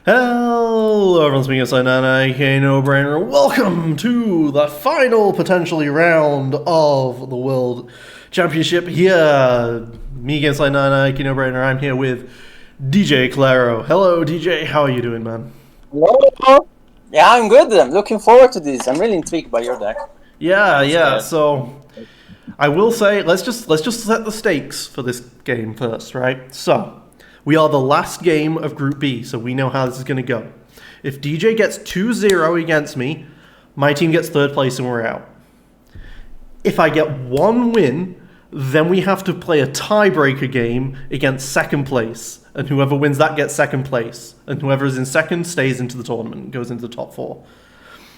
Hello, everyone's speaking outside Nana, aka No Brainer. Welcome to the final, potentially, round of the World Championship here. Me against Nana, aka No Brainer. I'm here with DJClero. Hello, DJ. How are you doing, man? Hello. Yeah, I'm good. I'm looking forward to this. I'm really intrigued by your deck. Yeah. So, I will say, let's just set the stakes for this game first, right? So, we are the last game of Group B, so we know how this is going to go. If DJ gets 2-0 against me, my team gets third place and we're out. If I get one win, then we have to play a tiebreaker game against second place, and whoever wins that gets second place, and whoever is in second stays into the tournament and goes into the top 4.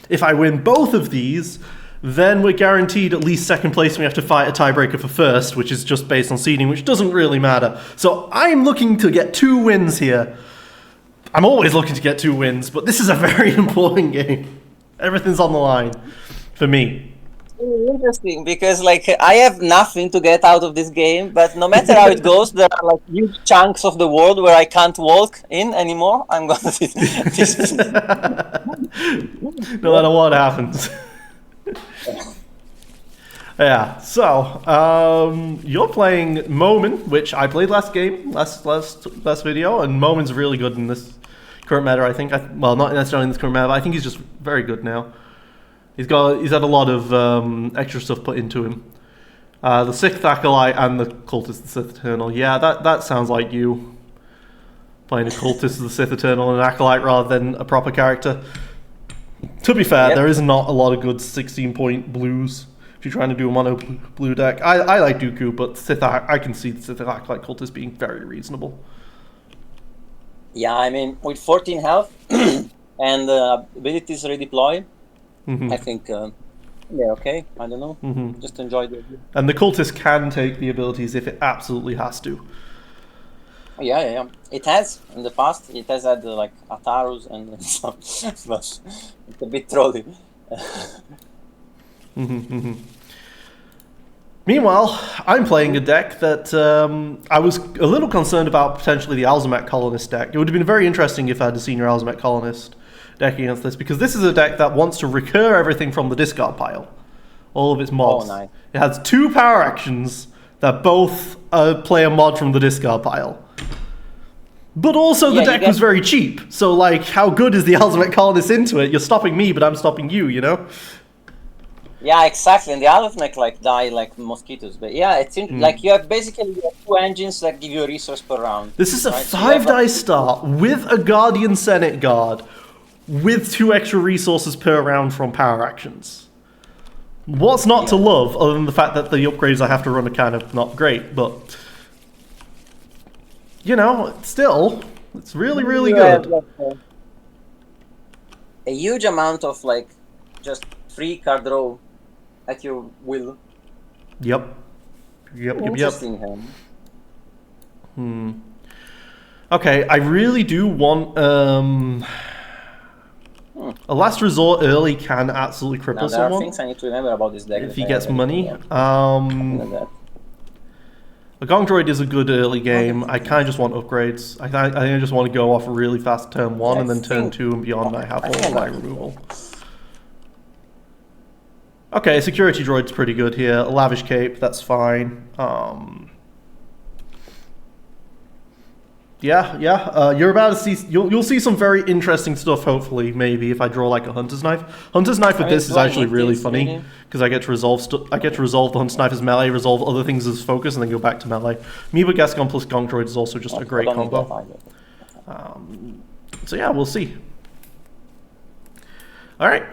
If I win both of these, then we're guaranteed at least second place and we have to fight a tiebreaker for first, which is just based on seeding, which doesn't really matter. So I'm looking to get 2 wins here. I'm always looking to get 2 wins, but this is a very important game. Everything's on the line for me. Interesting, because I have nothing to get out of this game, but no matter how it goes, there are huge chunks of the world where I can't walk in anymore. I'm gonna this. No matter what happens. Yeah, so you're playing Moment, which I played last video, and Moment's really good in this current meta. I think, well, not necessarily in this current meta, but I think he's just very good now. He's had a lot of extra stuff put into him. The Sixth Acolyte and the Cultist, the Sith Eternal. Yeah, that sounds like you playing a Cultist, the Sith Eternal, and an Acolyte rather than a proper character. To be fair, There is not a lot of good 16-point blues if you're trying to do a mono blue deck. I like Dooku, but I can see the Sith Acolyte Cultist being very reasonable. Yeah, I mean, with 14 health and abilities redeploy, I think, okay. I don't know. Just enjoy the... And the Cultist can take the abilities if it absolutely has to. Yeah. It has in the past. It has had Atarus and stuff, but it's a bit trolly. Meanwhile, I'm playing a deck that I was a little concerned about potentially the Alzemet Colonist deck. It would have been very interesting if I had a senior Alzemet Colonist deck against this, because this is a deck that wants to recur everything from the discard pile. All of its mobs. Oh, nice. It has 2 power actions that both play a mod from the discard pile. But also the deck was very cheap, so how good is the Alzemet Colonist into it? You're stopping me, but I'm stopping you, you know? Yeah, exactly. And the others die like mosquitoes. But yeah, it's you have basically 2 engines that give you a resource per round. This is a 5-dice start with a Guardian Senate Guard with 2 extra resources per round from power actions. What's not to love, other than the fact that the upgrades I have to run are kind of not great, but... You know, still, it's really, really good. A huge amount of just free card draw at your will. Yep. Interesting. Okay, I really do want a last resort early can absolutely cripple someone. There are things I need to remember about this deck. If he gets money. The Gong Droid is a good early game. I kind of just want upgrades. I think I just want to go off really fast turn 1, and then turn 2 and beyond I have all of my removal. Okay, Security Droid's pretty good here. A Lavish Cape, that's fine. You're about to see... You'll see some very interesting stuff, hopefully, maybe, if I draw a Hunter's Knife. Hunter's Knife with this is actually really funny, because I get to resolve the Hunter's Knife as melee, resolve other things as focus, and then go back to melee. Meeba Gascon plus Gong Droid is also just a great combo. So yeah, we'll see. Alright.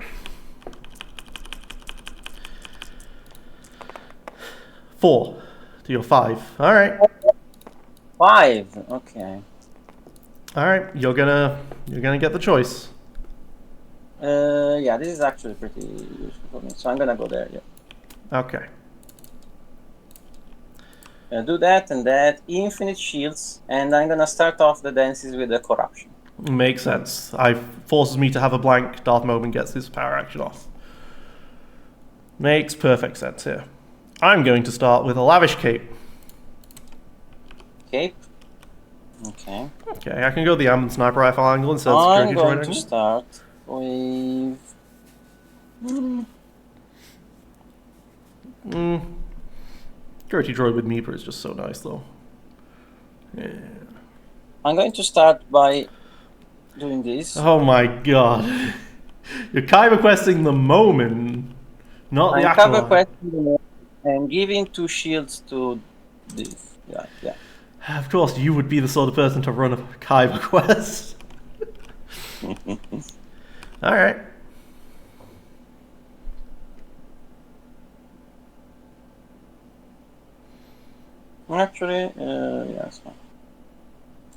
4 to your 5. Alright. 5, okay. All right, you're gonna get the choice. Yeah, this is actually pretty useful for me, so I'm gonna go there. Yeah. Okay. Do that and that. Infinite shields, and I'm gonna start off the dances with the corruption. Makes sense. Forces me to have a blank. Darth Moment gets his power action off. Makes perfect sense here. I'm going to start with a Lavish Cape. Cape? Okay. Okay, I can go the Ambient Sniper Rifle angle instead of Security I'm Droid going angle. to start with... Security Droid with Meeper is just so nice, though. Yeah. I'm going to start by doing this. Oh my god. You're Kyber questing the moment, not the I'm cover Acolyte. questing and giving 2 shields to this. Yeah. Of course, you would be the sort of person to run a Kyber quest. Alright. Actually, yeah, it's fine.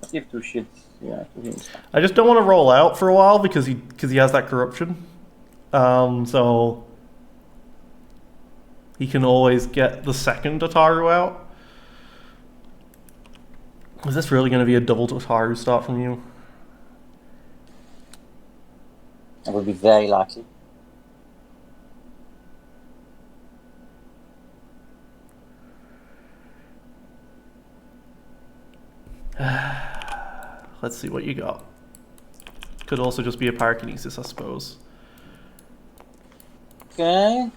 I'll give 2 shields, yeah, to him. I just don't want to roll out for a while because he has that corruption. So he can always get the second Tataru out. Is this really going to be a double Tataru start from you? I would be very lucky. Let's see what you got. Could also just be a pyrokinesis, I suppose. Okay.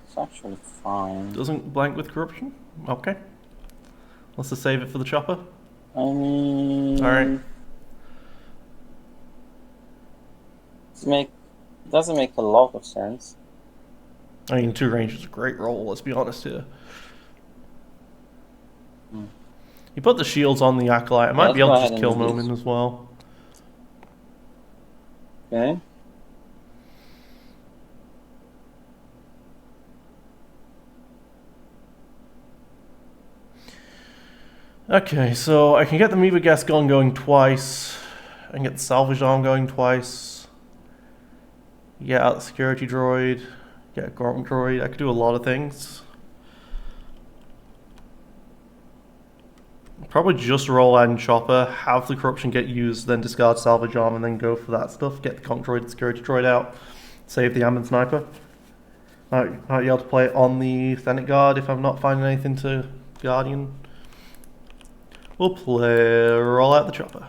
It's actually fine. Doesn't blank with corruption? Okay. Let's just save it for the chopper. I mean... Alright. Doesn't make a lot of sense. I mean, 2 range is a great roll, let's be honest here. You put the shields on the Acolyte, I might be able to just kill Momin as well. Okay. Okay, so I can get the Meaver Gas gun going twice. I can get the Salvage Arm going twice. Yeah, the Security Droid. Yeah, Gronk Droid. I could do a lot of things. Probably just roll out and Chopper, have the Corruption get used, then discard Salvage Arm, and then go for that stuff. Get the Conk Droid and Security Droid out. Save the Ambient Sniper. Might be able to play it on the Senate Guard if I'm not finding anything to Guardian. We'll roll out the Chopper.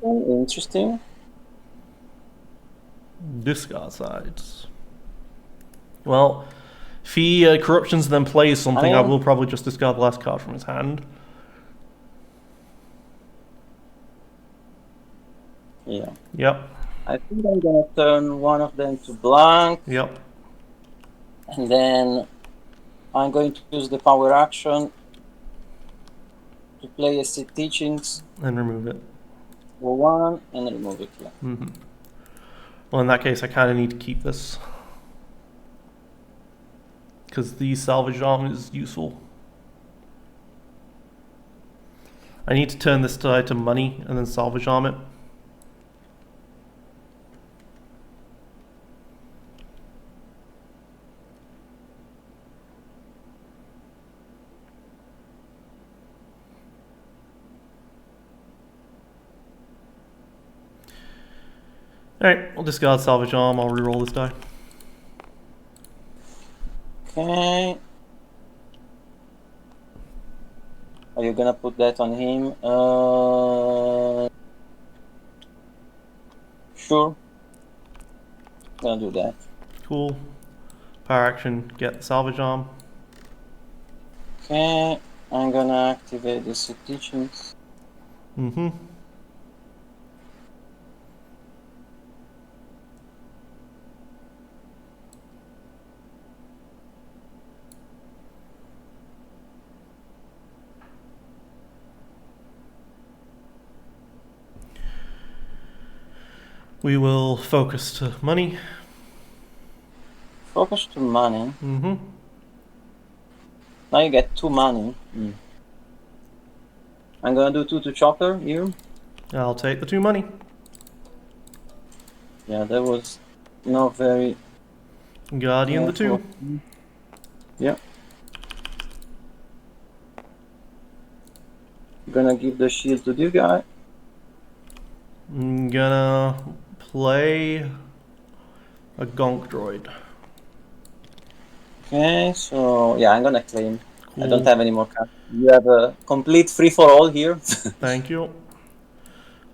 Interesting. Discard sides. Well, if he corruptions and then plays something, I will probably just discard the last card from his hand. Yeah. Yep. I think I'm gonna turn one of them to blank. Yep. And then I'm going to use the power action to play a Seed Teachings. And remove it. For 1 and remove it. Yeah. Well, in that case, I kind of need to keep this. Because the Salvage Arm is useful. I need to turn this die to money and then Salvage Arm it. Alright, we'll discard Salvage Arm, I'll reroll this die. Okay. Are you gonna put that on him? Sure. Gonna do that. Cool. Power action, get the Salvage Arm. Okay. I'm gonna activate the Seed Teachings. We will focus to money. Focus to money. Now you get 2 money. I'm gonna do 2 to Chopper here. I'll take the 2 money. Yeah, that was not very... Guardian the 2. Yeah. Gonna give the shield to this guy. I'm gonna play a Gonk Droid. Okay, so yeah, I'm gonna claim. Cool. I don't have any more cards. You have a complete free for all here. Thank you.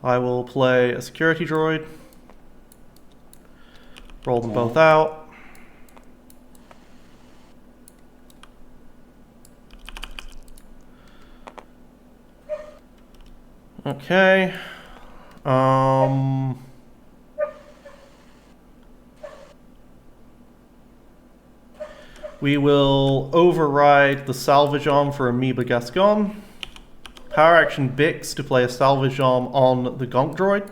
I will play a security droid. Roll them both out. Okay. We will override the salvage arm for Amoeba Gascon. Power action Bix to play a salvage arm on the Gonk droid.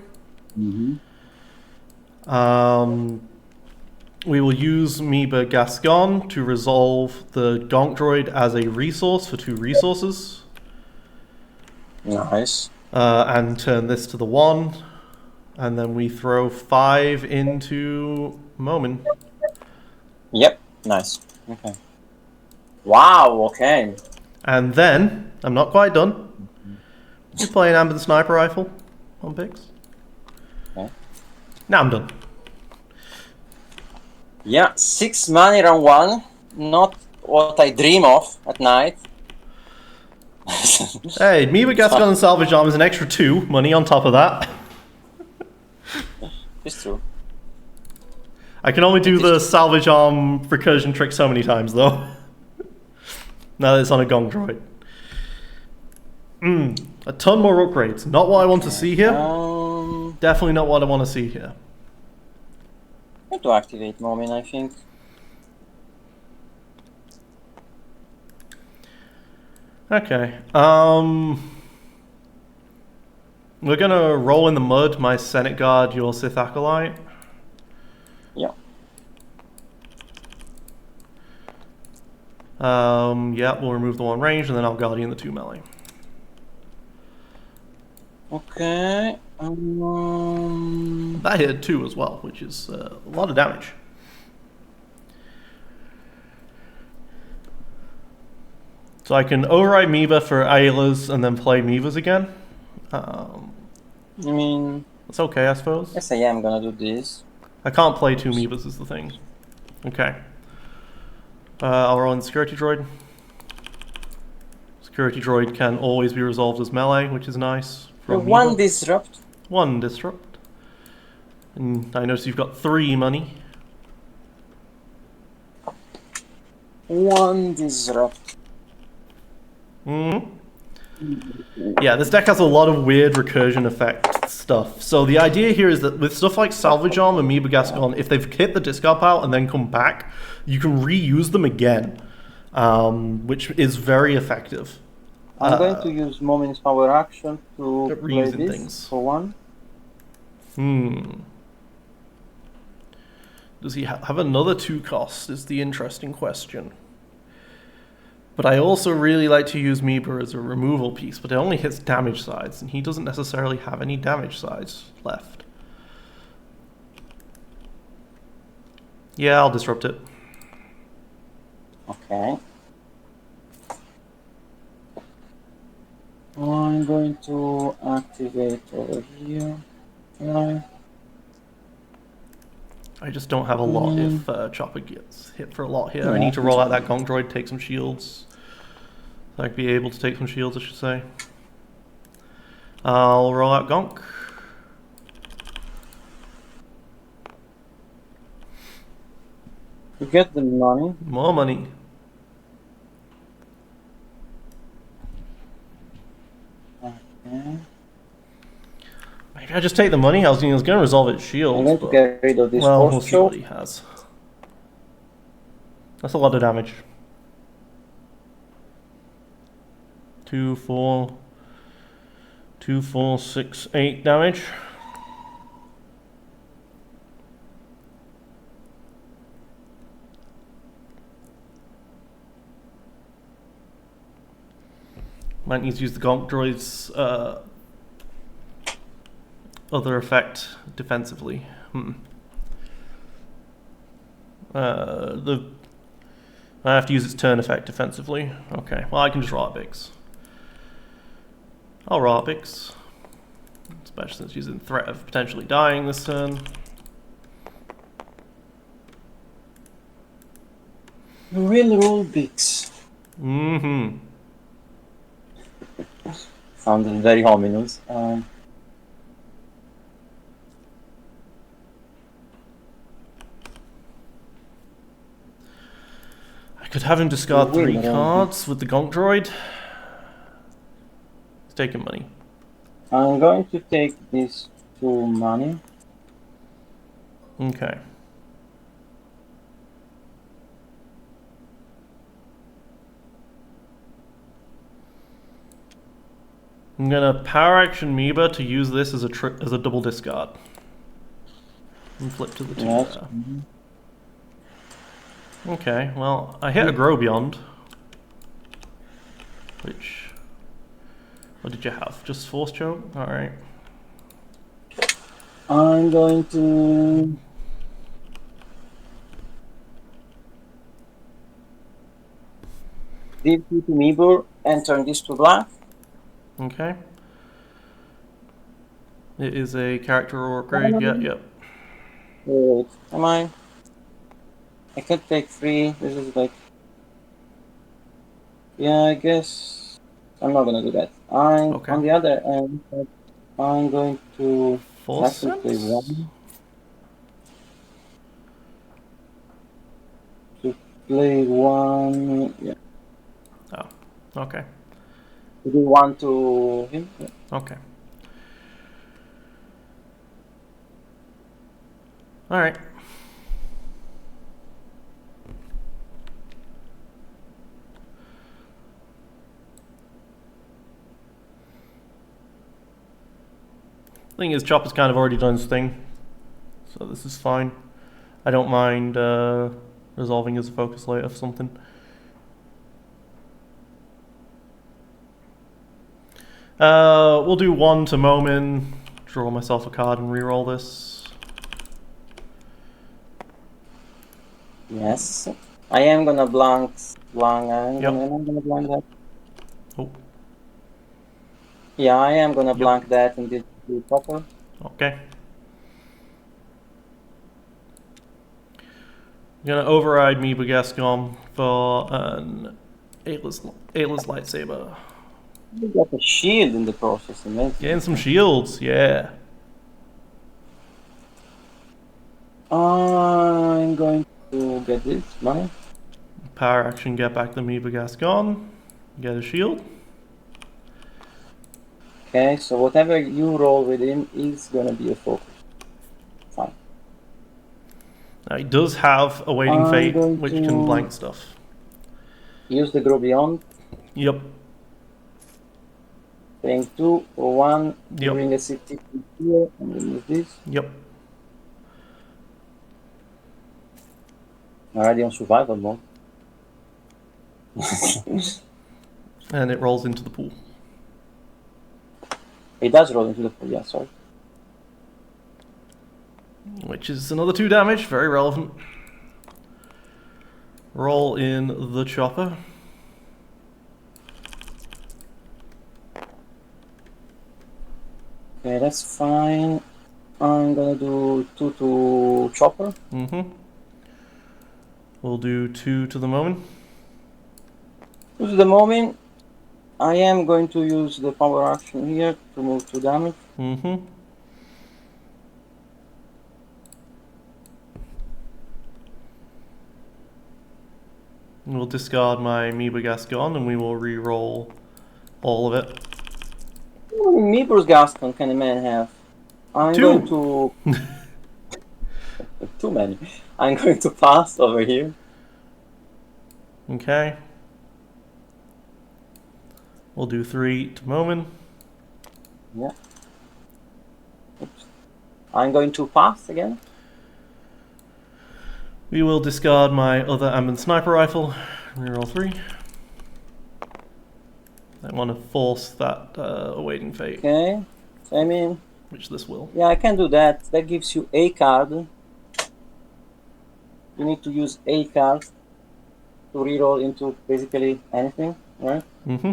We will use Amoeba Gascon to resolve the Gonk droid as a resource for 2 resources. Nice. And turn this to the 1. And then we throw 5 into Momin. Yep, nice. Okay. Wow, okay. And then, I'm not quite done. You play an Amber the Sniper Rifle on Bix. Okay. Now I'm done. Yeah, 6 money round 1. Not what I dream of at night. Hey, Amoeba Gascon and Salvage Arm is an extra 2 money on top of that. It's true. I can only do the Salvage Arm recursion trick so many times, though. Now that it's on a Gong droid. A ton more upgrades. Not what I want to see here. Definitely not what I want to see here. I have to activate Momin, I think. Okay. We're gonna roll in the mud my Senate Guard, your Sith Acolyte. Yeah. Yeah, we'll remove the 1 range and then I'll Guardian the 2 melee. Okay. That hit 2 as well, which is a lot of damage. So I can override Meva for Ayla's and then play Meva's again. I mean... It's okay, I suppose. Yes, I am gonna do this. I can't play 2 Mevas is the thing. Okay. I'll roll in Security Droid. Security Droid can always be resolved as melee, which is nice. One disrupt. 1 disrupt. And I notice you've got 3 money. 1 disrupt. Yeah, this deck has a lot of weird recursion effect stuff. So the idea here is that with stuff like Salvage Arm and Amoeba Gascon, if they've hit the discard pile and then come back, you can reuse them again, which is very effective. I'm going to use Momin's power action to play reusing this things. for 1. Does he have another 2 cost is the interesting question. But I also really like to use Meeba as a removal piece, but it only hits damage sides, and he doesn't necessarily have any damage sides left. Yeah, I'll disrupt it. Okay. I'm going to activate over here. Right. I just don't have a lot if Chopper gets hit for a lot here. I need to roll out that Gonk droid, take some shields. Like, be able to take some shields, I should say. I'll roll out Gonk. You get the money. More money. Okay. Maybe I just take the money. I was going to resolve its shields. I'm going to get rid of this. Well, we'll see what he has. That's a lot of damage. 2, 4, 6, 8 damage. Might need to use the Gonk droid's other effect defensively. I have to use its turn effect defensively. Okay, well I can just roll out Bix. I'll roll out Bix. Especially since she's in threat of potentially dying this turn. Will Rubik's. Mm-hmm. Sounded very ominous. I could have him discard Will 3 Rubik's. cards with the Gonk Droid. He's taking money. I'm going to take these 2 money. Okay. I'm gonna power action Amoeba to use this as a double discard. And flip to the 2 Yes. there. Okay, well, I hit a Grow Beyond. Which... What did you have? Just Force Choke? Alright. I'm going to... Give you to Meeble and turn this to black. Okay. It is a character or upgrade. Yep. Wait, am I? I could take 3. This is like... Yeah, I guess... I'm not gonna do that. Okay. On the other end, I'm going to Force have to play Sense? 1. To play 1... Yeah. Oh, okay. To do 1 to him. Yeah. Okay. Alright. Thing is, Chopper's kind of already done his thing, so this is fine. I don't mind resolving as a focus later for something. We'll do 1 to Momin, draw myself a card and reroll this. Yes. I am gonna blank. I'm Yep. gonna blank that. Oh, Yeah, I am gonna Yep. blank that and this do proper. okay. I'm gonna override Meeba Gascon for an Atlas lightsaber. You got a shield in the process, amazing. Getting some shields, yeah. I'm going to get this money. Power action, get back the Meeba Gascon. Get a shield. Okay, so whatever you roll with him is gonna be a focus. Fine. Now, he does have a Waiting I'm Fate, going which to- can blank stuff. Use the grow beyond. Yep. Paying 2 or 1. Yep. Bring a city here and then use this. Yep. Already on survival mode. And it rolls into the pool. It does roll into the pool, yeah, sorry. Which is another 2 damage, very relevant. Roll in the chopper. Okay, that's fine. I'm gonna do 2 to chopper. Mm-hmm. We'll do 2 to the moment. To the moment, I am going to use the power action here to move 2 damage. Mm-hmm. We'll discard my Amoeba Gascon and we will re-roll all of it. How many Meebles Gaston can a man have? I'm 2. going to... Too many. I'm going to pass over here. Okay. We'll do 3 to moment. Yeah. Oops. I'm going to pass again. We will discard my other Amon sniper rifle. Reroll 3. I want to force that awaiting fate, Okay. So I mean, which this will. yeah, I can do that. That gives you a card. You need to use a card to reroll into basically anything, right? Mm-hmm.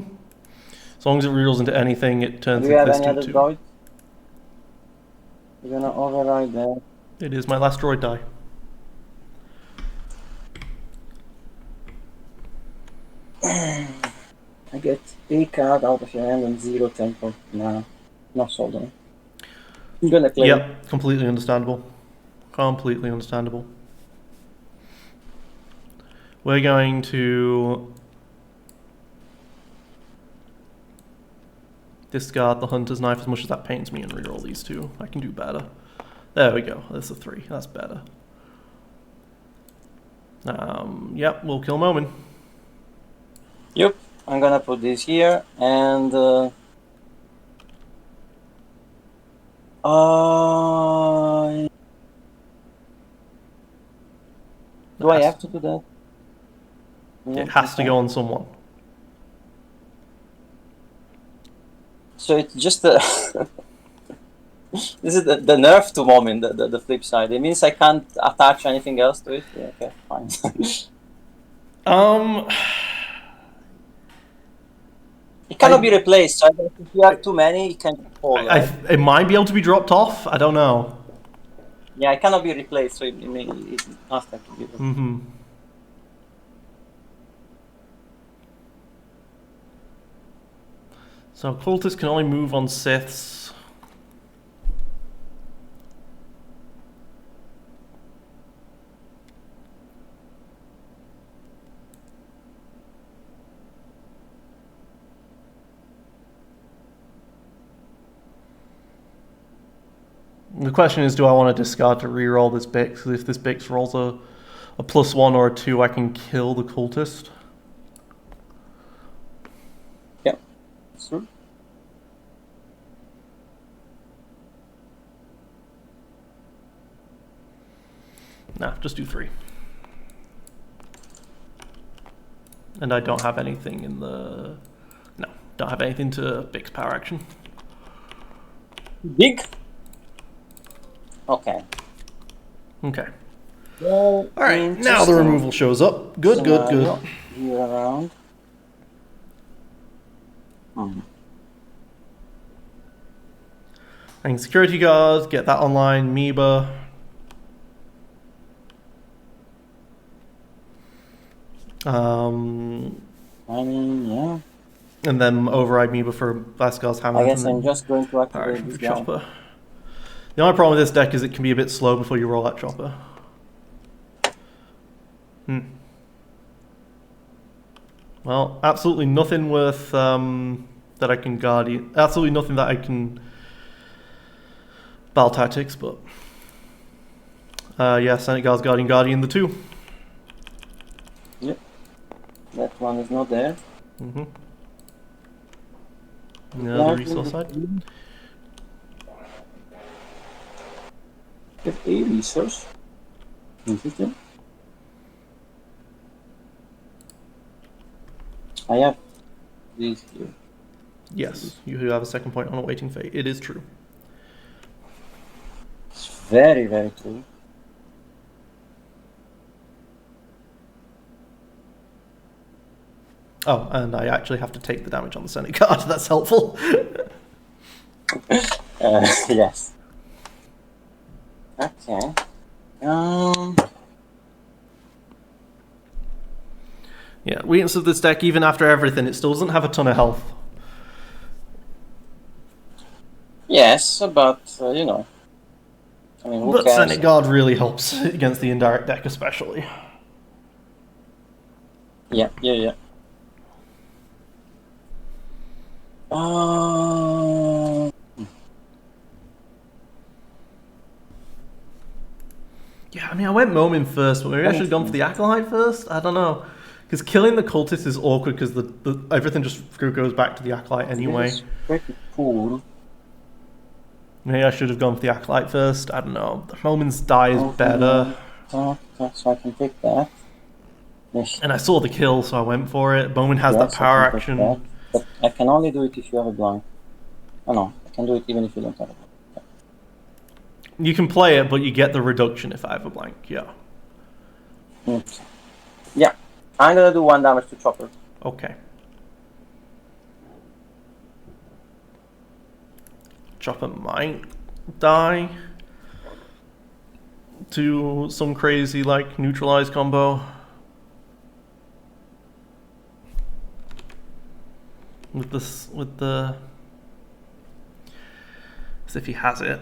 As long as it rerolls into anything, it turns Do you have this any to other 2. droids? You're gonna override that. It is my last droid die. I get a card out of your hand and 0 tempo. Nah, not sold on. I'm gonna play. Yep, completely understandable. Completely understandable. We're going to discard the Hunter's Knife as much as that pains me and reroll these two. I can do better. There we go. That's a 3. That's better. Yep, we'll kill Momin. Yep, I'm gonna put this here and do I have to do that? It has to go on someone. So it's just the this is the nerf to Moment, the flip side. It means I can't attach anything else to it. Yeah, okay, fine. It cannot be replaced. So if you have too many, it can fall. Right? It might be able to be dropped off. I don't know. Yeah, it cannot be replaced, so it must have to be replaced. Mm-hmm. So cultists can only move on Siths. The question is, do I want to discard to reroll this Bix? Because if this Bix rolls a +1 or a 2, I can kill the cultist. Yeah, that's true. Nah, just do 3. And I don't have anything in the... No, don't have anything to Bix power action. Big? Okay. Okay. Well, alright, now the removal shows up. Good, good, good. Here around. And security guards, get that online, Meba. I mean, yeah. And then override Meba for Vascar's Hammer. I guess I'm just going to activate this Chopper. The only problem with this deck is it can be a bit slow before you roll that Chopper. Well, absolutely nothing worth that I can Guardian. Absolutely nothing that I can Battle Tactics, but yeah, Senate Guards, Guardian, the 2. Yep. That one is not there. No, the resource side. Get a resource. Interesting. I have these here. Yes, you have a second point on a waiting fate. It is true. It's very, very true. Oh, and I actually have to take the damage on the Senate card. That's helpful. Yes. Okay. Yeah, weakness of this deck, even after everything, it still doesn't have a ton of health. Yes, but you know. I mean, who but cares? Senate Guard really helps against the indirect deck, especially. Yeah. Yeah, I mean, I went Momin first, but maybe I should have gone for the Acolyte first? I don't know. Because killing the Cultist is awkward because the everything just goes back to the Acolyte anyway. It's pretty cool. Maybe I should have gone for the Acolyte first. I don't know. Momin's die is better. So I can take that. Yes. And I saw the kill, so I went for it. Bowman has that power action. That. But I can only do it if you have a blank. Oh no, I can do it even if you don't have a blank. You can play it, but you get the reduction if I have a blank, yeah. Okay. Yeah, I'm gonna do 1 damage to Chopper. Okay. Chopper might die to some crazy, like, neutralize combo. with this, with the, as if he has it.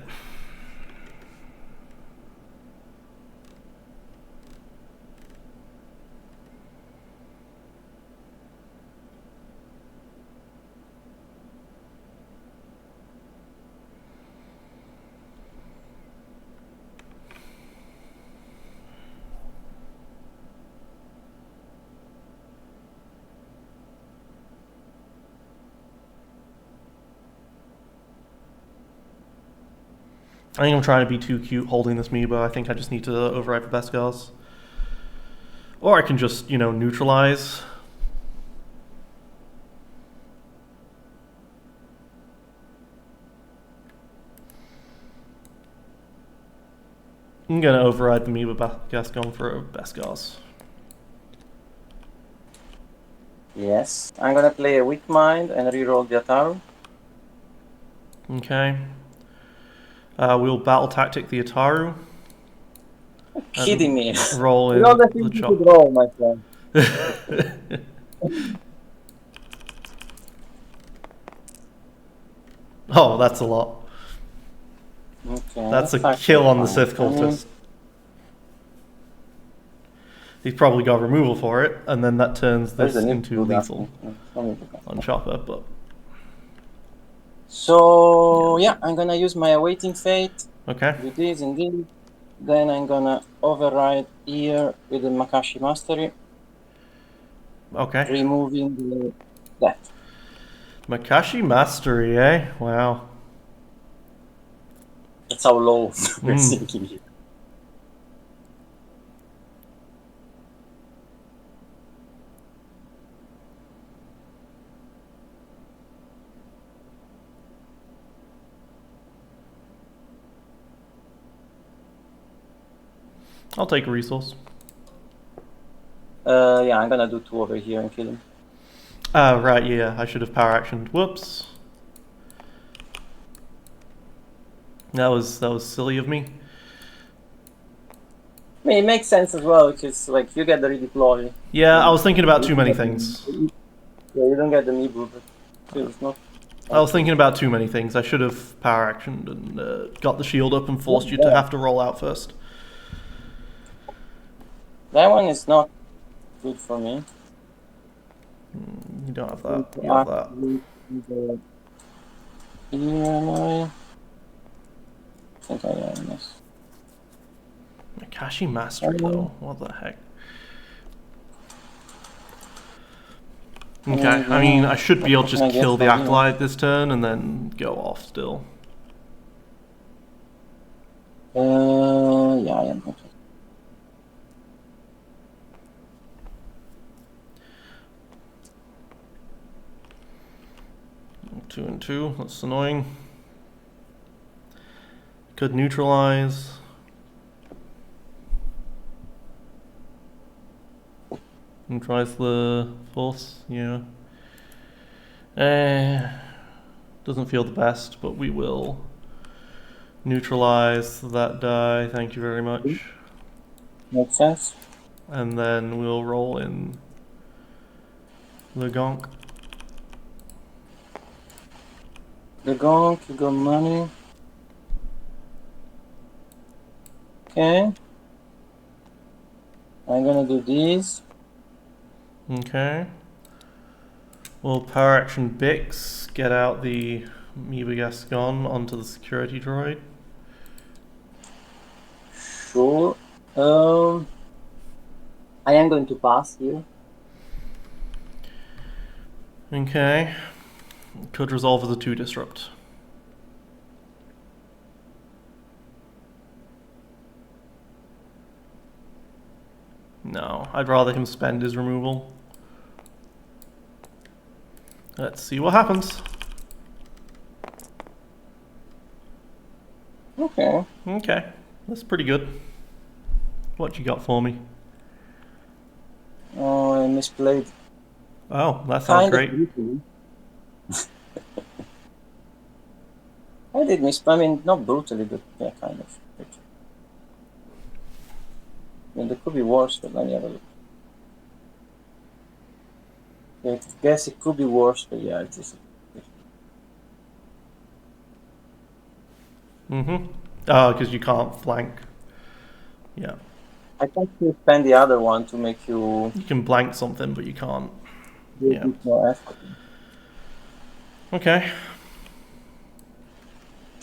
I think I'm trying to be too cute holding this Meebo. I think I just need to override for Beskars. Or I can just, neutralize. I'm going to override the Meebo Gascon for Beskars. Yes. I'm gonna play a Weak Mind and reroll the Ataru. Okay. We'll battle tactic the Ataru. Kidding me. Roll in You know the the things you chop. could roll, my friend. Oh, that's a lot. Okay. That's a kill on the Sith cultist. He's probably got removal for it, and then that turns this into lethal on Chopper. But so yeah, I'm gonna use my Awaiting Fate. Okay. Do this and this. Then I'm gonna override here with the Makashi Mastery. Okay. Removing that. Makashi Mastery, eh? Wow. That's how low we're sinking here. I'll take a resource. Yeah, I'm gonna do 2 over here and kill him. Right, yeah, I should have power actioned. Whoops. That was silly of me. I mean, it makes sense as well, because like you get the redeploy. Yeah, I was thinking about too many things. Yeah, you don't get the Meebo, but it's not. I was thinking about too many things. I should have power actioned and got the shield up and forced you to have to roll out first. That one is not good for me. You don't have that. You have that. I think I am, yes. Makashi Mastery, though. What the heck? Okay, I mean, I should be able to just kill the Acolyte this turn and then go off still. Yeah, I am. 2 and 2, that's annoying. Could neutralize. Neutralize the force, yeah. Doesn't feel the best, but we will neutralize that die, thank you very much. Makes sense. And then we'll roll in the Gonk. The Gonk, you got money. Okay. I'm gonna do these. Okay. We'll power action Bix, get out the Meebo Gascon onto the security droid. Sure. I am going to pass here. Okay. Could resolve as a 2 disrupt. No, I'd rather him spend his removal. Let's see what happens. Okay. Okay, that's pretty good. What you got for me? Oh, I misplayed. Oh, that sounds great. I did misplay. I mean, not brutally, but yeah, kind of. I mean, there could be worse, but let me have a look. I guess it could be worse, but yeah, it is. Mm-hmm. Oh, because you can't flank. Yeah. I think you spend the other one to make you You can blank something, but you can't. do a Yeah. bit more effort. Okay.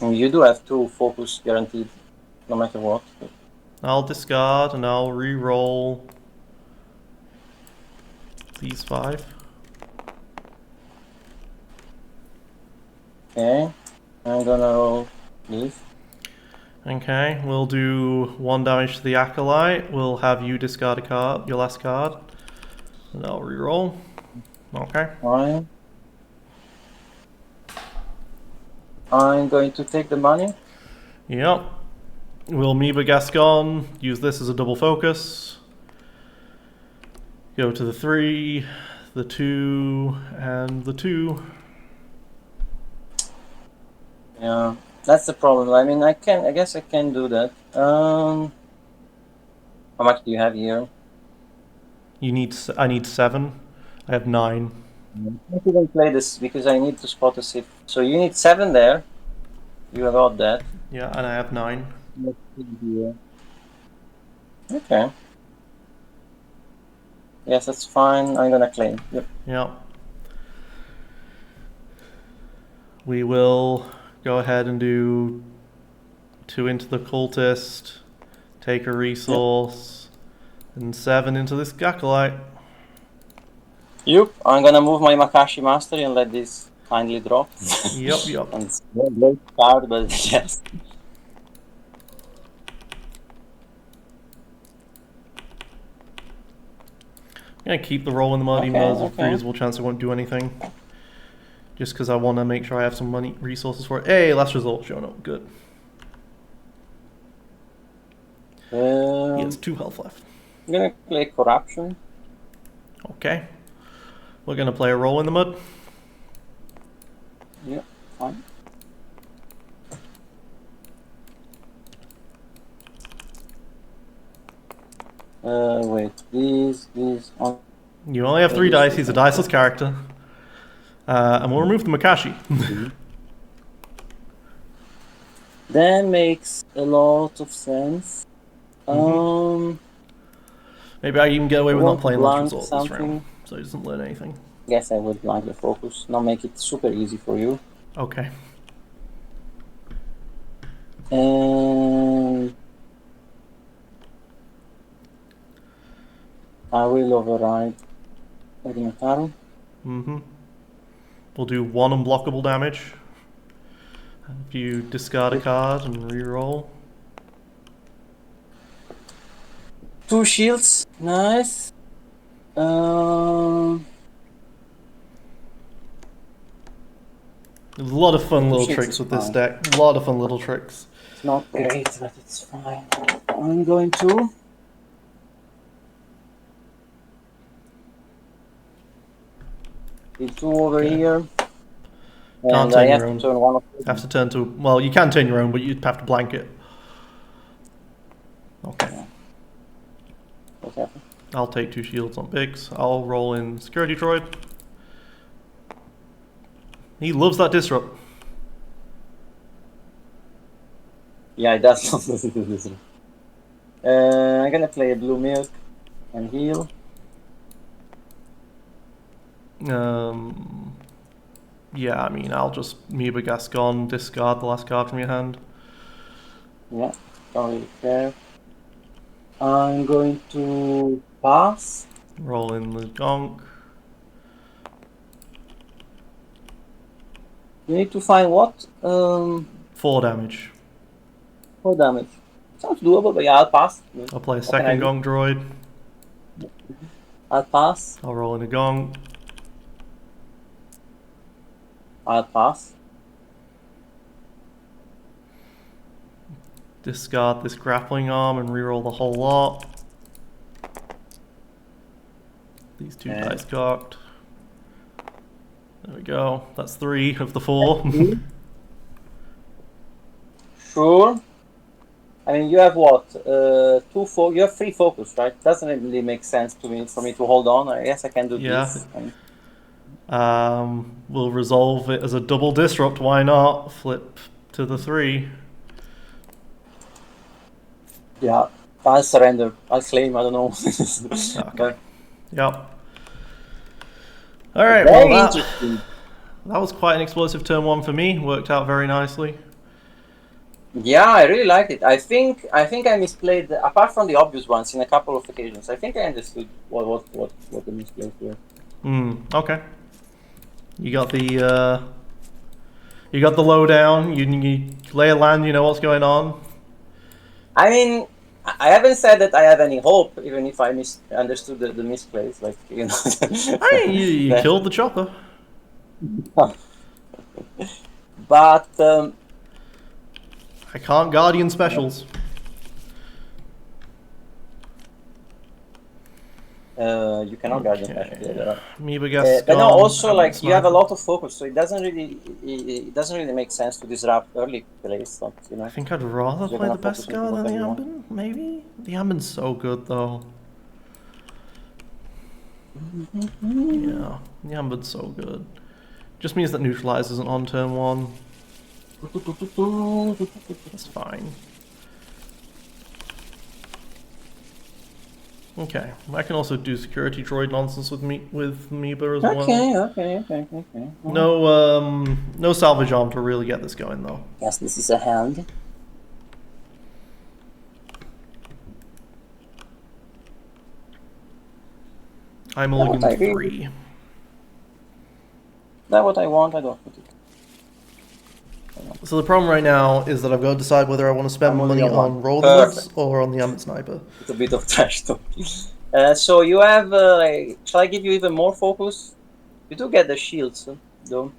And you do have 2 focus guaranteed, no matter what. I'll discard and I'll re-roll these 5. Okay, I'm gonna roll these. Okay, we'll do 1 damage to the Acolyte. We'll have you discard a card, your last card. And I'll re-roll. Okay. Fine. I'm going to take the money. Yep. We'll Amoeba Gascon, use this as a double focus. Go to the 3, the 2, and the 2. Yeah, that's the problem. I mean, I guess I can do that. How much do you have here? I need 7. I have 9. I didn't play this because I need to spot a shift. So you need 7 there. You got that. Yeah, and I have 9. Let's see here. Okay. Yes, that's fine. I'm gonna claim. Yep. Yep. We will go ahead and do 2 into the Cultist, take a resource, and 7 into this Acolyte. Yep. I'm gonna move my Makashi Mastery and let this kindly drop. Yep. And it's a great card, but yes. I'm going to keep the roll in the mud, even though there's a Okay. reasonable chance it won't do anything. Just because I want to make sure I have some money resources for it. Hey, last result showing up. Good. He has 2 health left. I'm gonna play Corruption. Okay. We're going to play a roll in the mud. Yeah, fine. Wait, these on. You only have 3 dice. He's a diceless character. And we'll remove the Makashi. That makes a lot of sense. Maybe I can get away with not playing last blank result this something. round, so he doesn't learn anything. Guess I would blank the focus. Now make it super easy for you. Okay. And I will override Ordinatarum. We'll do 1 unblockable damage. If you discard a card and re-roll. 2 shields, nice. There's a lot of fun little Shit, tricks with this fine. deck. A lot of fun little tricks. It's not great, but it's fine. I'm going to. Two over here. Can't And I turn have your to own. turn one of them. Have to turn to. Well, you can turn your own, but you'd have to blank it. Okay. What happened? I'll take 2 shields on Biggs. I'll roll in Security Droid. He loves that disrupt. Yeah, it does. I'm gonna play a blue milk and heal. Yeah, I mean, I'll just Amoeba Gascon, discard the last card from your hand. Yeah, don't really care. I'm going to pass. Roll in the Gonk. You need to find what? 4 damage. 4 damage. Sounds doable, but yeah, I'll pass. I'll play a What can I second do? Gonk Droid. I'll pass. I'll roll in a Gonk. I'll pass. Discard this grappling arm and reroll the whole lot. These 2 dice cocked. There we go. That's 3 of the 4. Sure. I mean, you have what? You have 3 focus, right? Doesn't really make sense to me for me to hold on. I guess I can do Yeah. this. We'll resolve it as a double disrupt. Why not? Flip to the 3. Yeah, I'll surrender. I'll claim. I don't know. Okay. But Yep. All right. very Well, interesting. that was quite an explosive turn 1 for me. Worked out very nicely. Yeah, I really liked it. I think I misplayed, apart from the obvious ones, in a couple of occasions. I think I understood what the misplays were. Okay. You got the lowdown. You lay a land. You know what's going on. I mean, I haven't said that I have any hope, even if I misunderstood the misplays. Like, you know. I mean, you killed the chopper. But I can't Guardian specials. you cannot guard them. Amoeba gets but no, gone, also I'm like you have a sniper. lot of focus, so it doesn't really make sense to disrupt early plays. Like, you know. I think I'd rather You're play gonna the best focus on guard than the whatever you want. Ambin, maybe? The Ambin's so good though. Yeah, the Ambin's so good. Just means that neutralize isn't on turn 1. That's fine. Okay, I can also do security droid nonsense with Amoeba as well. Okay. No salvage arm to really get this going though. Yes, this is a hand. I'm mulligan 3. That's what I want. I don't want it. So the problem right now is that I've got to decide whether I want to spend money on Roguefive or on the Ambit Sniper. It's a bit of trash talk. So you have, shall I give you even more focus? You do get the shields, though.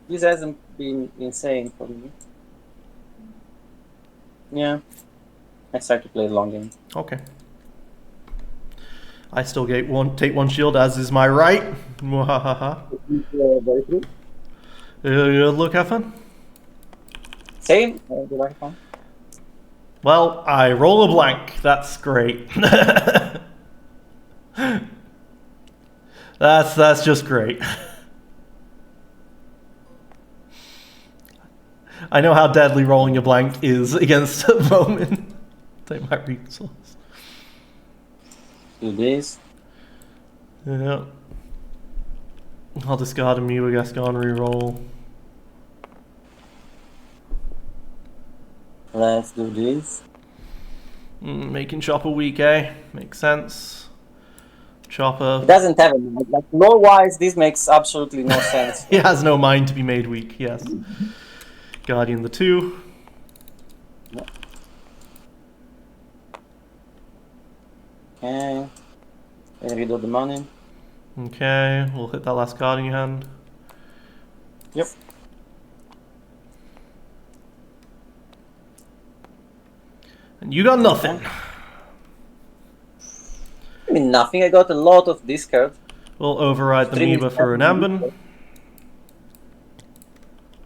This hasn't been insane for me. Yeah. I start to play the long game. Okay. I still take one shield, as is my right. Mwahaha. Very true. Look, have fun. Same. Do you like fun? Well, I roll a blank. That's great. That's just great. I know how deadly rolling a blank is against a moment. Take my resource. Do this. Yeah. I'll discard a Mew, I guess, go on reroll. Let's do this. Making Chopper weak, eh? Makes sense. Chopper. It doesn't have any. Like, lore-wise, this makes absolutely no sense. He has no mind to be made weak, yes. Guardian the 2. Yep. Okay. Get rid of the money. Okay, we'll hit that last card in your hand. Yep. And you got nothing. I mean, nothing. I got a lot of discard. We'll override the Amoeba for an Ambin.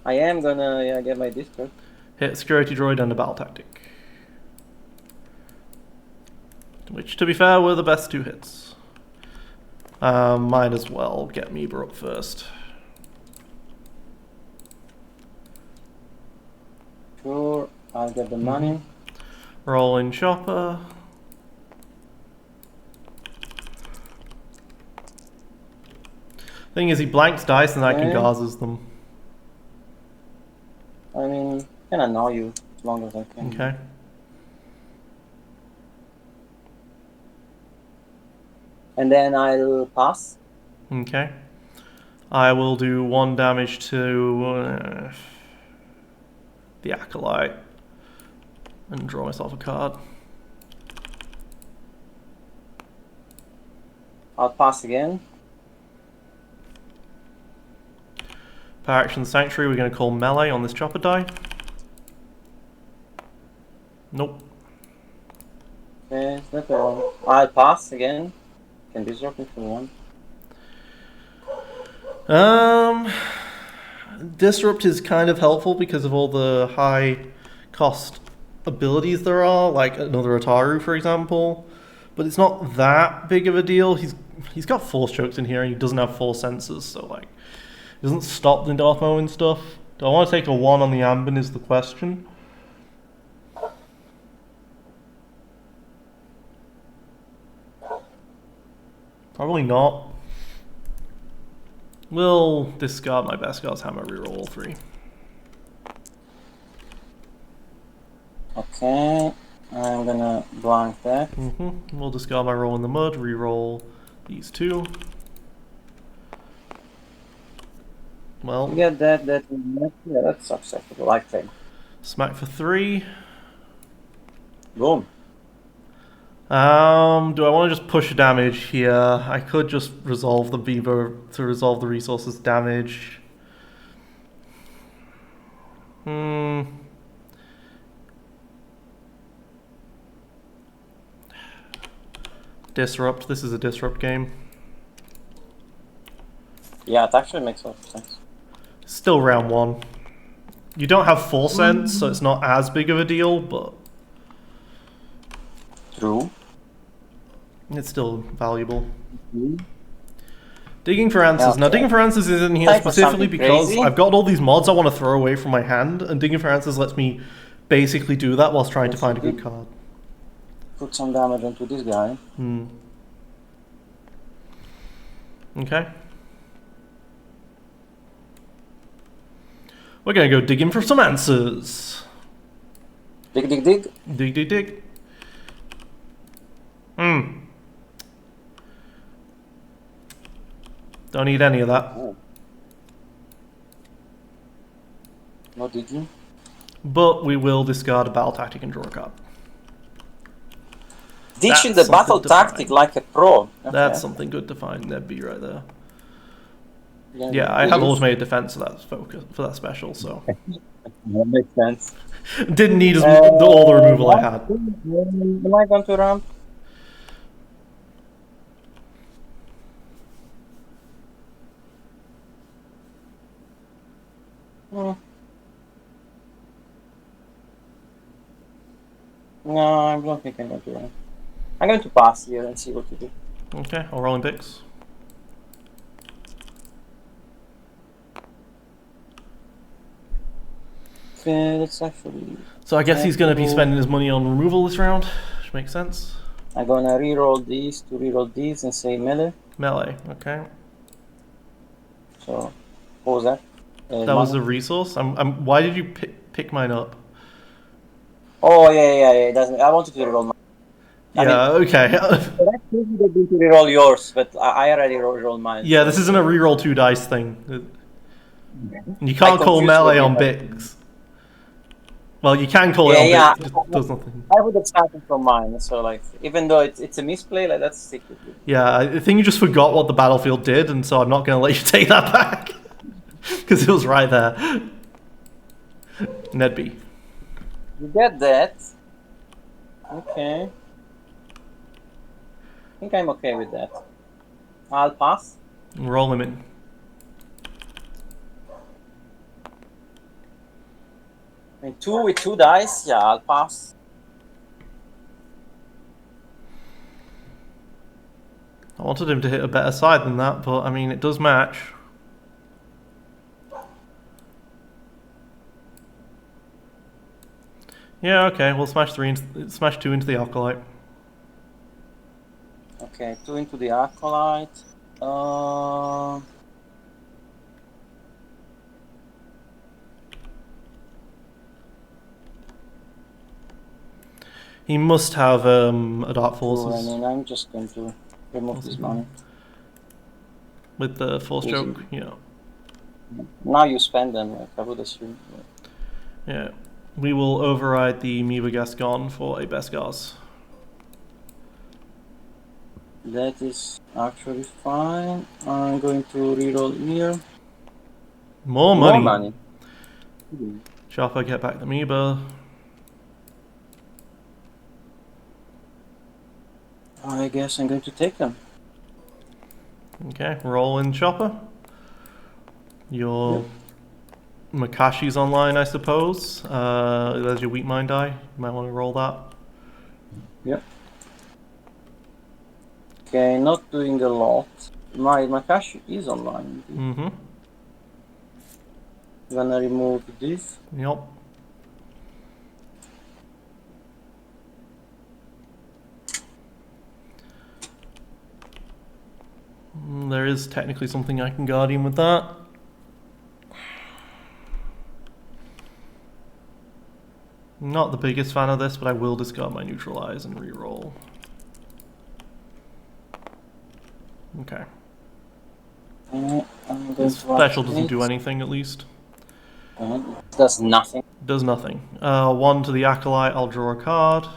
I am gonna get my discard. Hit Security Droid and a Battle Tactic. Which, to be fair, were the best 2 hits. Might as well get Amoeba up first. Sure, I'll get the money. Roll in Chopper. Thing is, he blanks dice and I can Gazas them. I mean, can annoy you as long as I can. Okay. And then I'll pass. Okay. I will do 1 damage to the Acolyte and draw myself a card. I'll pass again. Power Action Sanctuary, we're going to call melee on this chopper die. Nope. Okay, that's all. I'll pass again. Can disrupt me for 1. Disrupt is kind of helpful because of all the high cost abilities there are, like another Ataru, for example. But it's not that big of a deal. He's got Force Chokes in here and he doesn't have 4 senses, so like Doesn't stop the Darth Maul and stuff. Do I want to take a 1 on the Ambin is the question. Probably not. We'll discard my Beskars Hammer, reroll all 3. Okay, I'm gonna blank that. We'll discard my roll in the mud, reroll these 2. Well, You get that, yeah, that's acceptable, I think. smack for 3. Boom. Do I want to just push damage here? I could just resolve the beaver to resolve the resources damage. Disrupt. This is a disrupt game. Yeah, it actually makes a lot of sense. Still round 1. You don't have full sense, so it's not as big of a deal, but True. it's still valuable. Digging for answers. Now, digging for answers is in here Time for specifically something because crazy. I've got all these mods I want to throw away from my hand, and digging for answers lets me basically do that whilst trying to find a good card. Put some damage onto this guy. Okay. We're gonna go digging for some answers. Dig, dig, dig. Dig, dig, dig. Don't need any of that. Oh. No digging. But we will discard a battle tactic and draw a card. Ditching That's the battle something to tactic find. like a pro. Okay. That's something good to find. That'd be right there. Yeah, Yeah, I it have is. automated defense for that focus for that special, so That makes sense. didn't need all the removal I had. Am I going to ramp? No, I don't think I'm going to ramp. I'm going to pass here and see what to do. Okay, I'll roll in picks. Okay, let's actually... So I guess he's going to be spending his money on removal this round, which makes sense. I'm gonna reroll these to reroll these and say melee. Melee, okay. So, what was that? That was a resource. Why did you pick mine up? Oh, yeah, it doesn't... I wanted to reroll mine. Okay. But I think you need to reroll yours, but I already rerolled mine. Yeah, this isn't a reroll 2 dice thing. You can't call melee on Bix. Well, you can call it on Bix, it just does nothing. I would have started from mine, so like, even though it's a misplay, like, let's stick with it. Yeah, I think you just forgot what the battlefield did, and so I'm not going to let you take that back. Because it was right there. Nedby. You get that. Okay. I think I'm okay with that. I'll pass. Roll him in. I mean, 2 with 2 dice, yeah, I'll pass. I wanted him to hit a better side than that, but I mean, it does match. Yeah, okay, we'll smash 2 into the Acolyte. Okay, 2 into the Acolyte. He must have a Dark I Forces mean, I'm just going to remove this money. with the Force Easy. Choke, yeah. Now you spend them, like, I would assume. Yeah. We will override the Miva Gascon for a Beskars. That is actually fine. I'm going to reroll here. More money. More money. Chopper, get back the Miba. I guess I'm going to take them. Okay, roll in Chopper. Your Makashi's online, I suppose. There's your Weak Mind die. You might want to roll that. Yep. Okay, not doing a lot. My Makashi is online. Mm-hmm. Gonna remove this. Yep. There is technically something I can Guardian with that. Not the biggest fan of this, but I will discard my Neutralize and reroll. Okay. This special doesn't do anything, at least. It does nothing. Does nothing. 1 to the Acolyte, I'll draw a card.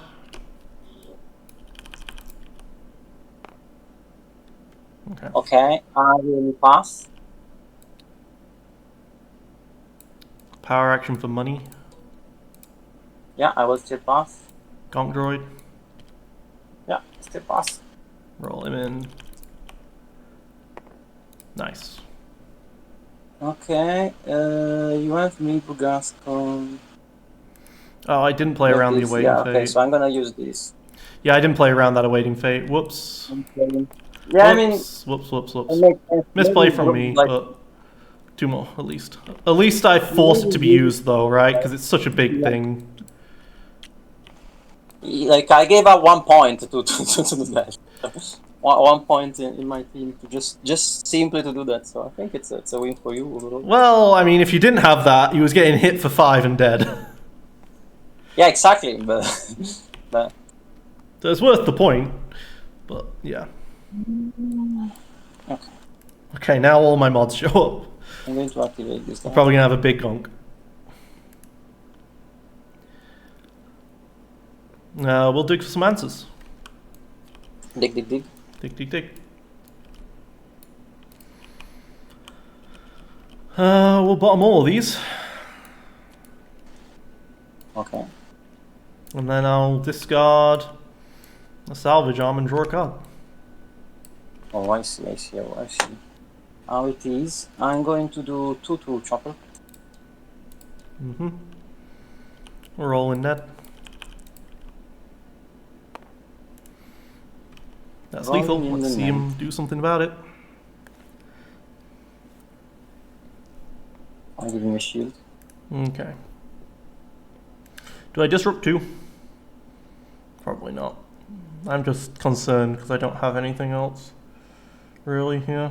Okay. Okay, I will pass. Power action for money. Yeah, I will still pass. Gonk Droid. Yeah, still pass. Roll him in. Nice. Okay, you want me to Gascon? Oh, I didn't play around the Awaiting Fate. Okay, so I'm gonna use this. Yeah, I didn't play around that Awaiting Fate. Whoops. Yeah, I mean... Whoops. Misplay from me, but 2 more, at least. At least I forced it to be used, though, right? Because it's such a big thing. Like, I gave up 1 point to do that. 1 point in my team to just simply to do that. So I think it's a win for you overall. Well, I mean, if you didn't have that, you was getting hit for 5 and dead. Yeah, exactly. But so it's worth the point. But yeah. Okay, now all my mods show up. I'm going to activate this. I'm probably gonna have a big gonk. We'll dig for some answers. Dig. Dig. We'll bottom all of these. Okay. And then I'll discard a salvage arm and draw a card. Oh, I see. How it is. I'm going to do 2/2 chopper. We're all in net. That's lethal. Let's see him do something about it. I'll give him a shield. Okay. Do I disrupt 2? Probably not. I'm just concerned because I don't have anything else really here.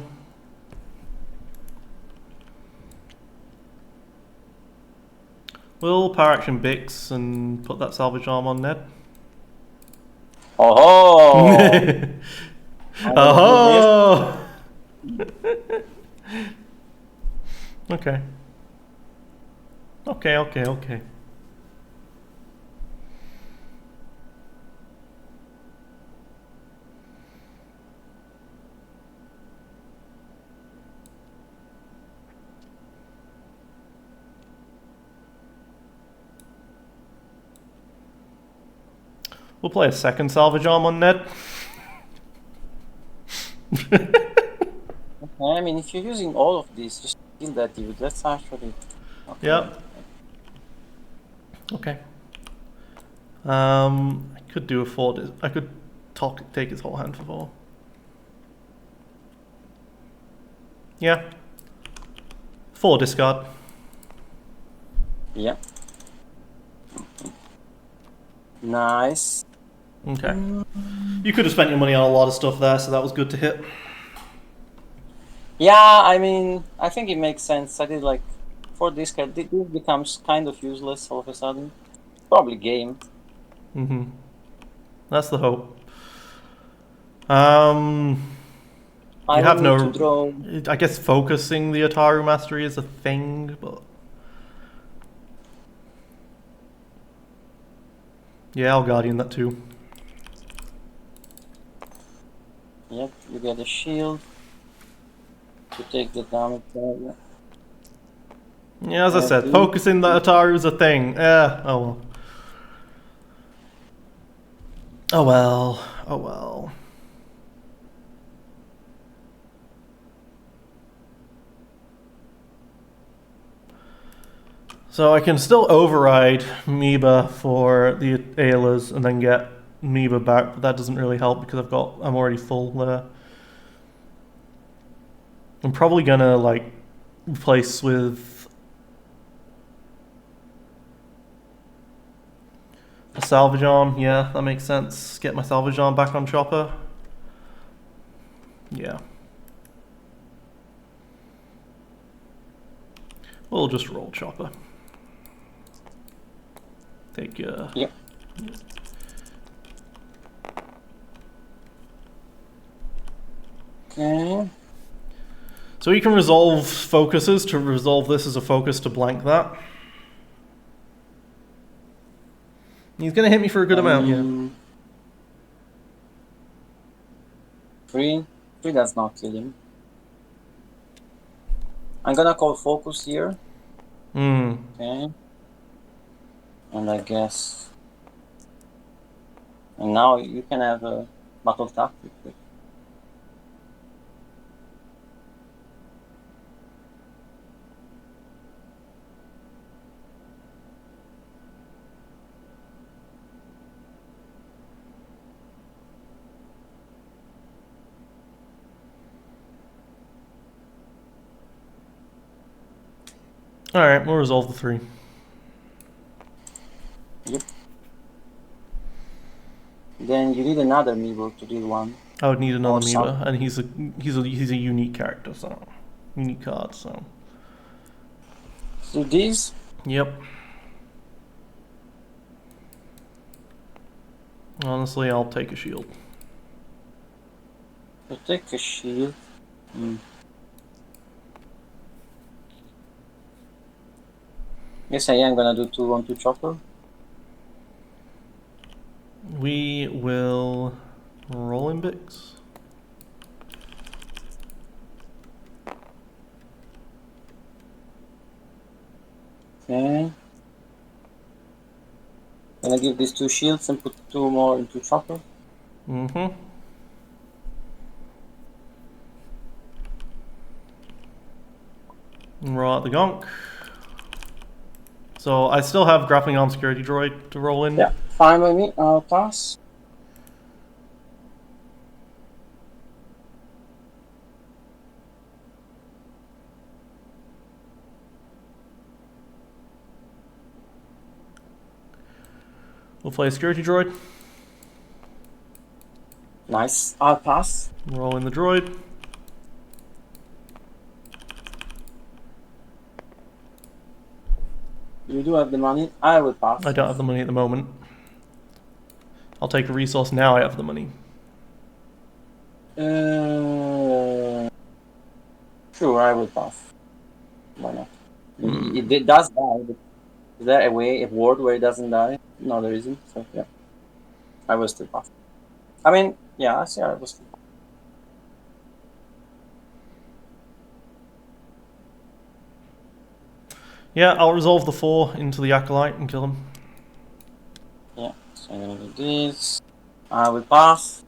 We'll power action Bix and put that salvage arm on Ned. Oh! Oh! Okay. Okay. We'll play a second salvage arm on Ned. I mean, if you're using all of these, just kill that dude. That's actually... Okay. Yeah. Okay. I could do a 4. I could take his whole hand for 4. Yeah. 4 discard. Yeah. Nice. Okay. You could have spent your money on a lot of stuff there, so that was good to hit. Yeah, I mean, I think it makes sense. I did like 4 discard. This becomes kind of useless all of a sudden. Probably game. That's the hope. You have no... Draw... I guess focusing the Ataru Mastery is a thing, but... Yeah, I'll Guardian that too. Yep, you get a shield. To take the damage there. Yeah, as I said, focusing the Ataru is a thing. Oh well. So I can still override Miba for the Aylas and then get Miba back, but that doesn't really help because I'm already full there. I'm probably gonna like replace with salvage arm. Yeah, that makes sense. Get my salvage arm back on Chopper. Yeah. We'll just roll Chopper. Take Yep. Okay. So you can resolve focuses to resolve this as a focus to blank that. He's gonna hit me for a good amount here. 3 does not kill him. I'm gonna call focus here. Okay. And I guess. And now you can have a battle tactic. Alright, we'll resolve the 3. Yep. Then you need another Meebo to deal 1. I would need another Meebo, and he's a unique character, so unique card, so. So these? Yep. Honestly, I'll take a shield. So take a shield. Yes, I am gonna do 2 on 2 chopper. We will roll in Bix. Okay. Gonna give these 2 shields and put 2 more into chopper. And roll out the gonk. So I still have grappling arm security droid to roll in. Yeah, fine with me. I'll pass. We'll play a security droid. Nice. I'll pass. Roll in the droid. You do have the money. I will pass. I don't have the money at the moment. I'll take a resource now I have the money. Sure, I will pass. Why not? It does die. But is there a way, a ward where it doesn't die? No, there isn't. So yeah, I will still pass. I mean, yeah, I see. I will still pass. Yeah, I'll resolve the 4 into the Acolyte and kill him. Yeah, so I'm gonna do this. I will pass.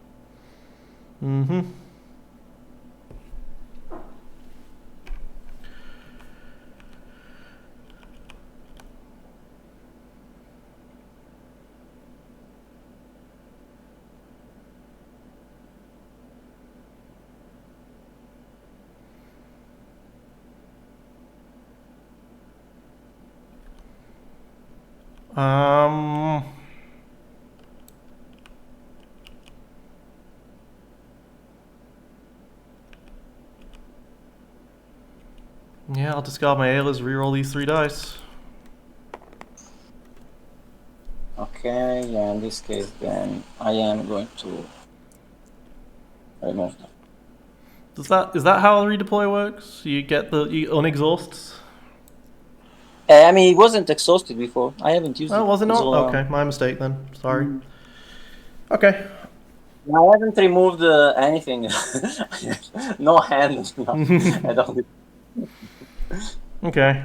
Yeah, I'll discard my Aylas, reroll these 3 dice. Okay, yeah, in this case, then I am going to remove them. Is that how redeploy works? You get the unexhausts? I mean, it wasn't exhausted before. I haven't used it. Oh, was it not? So, Okay, my mistake then. Sorry. Okay. I haven't removed anything. No hand. No, I don't. Okay.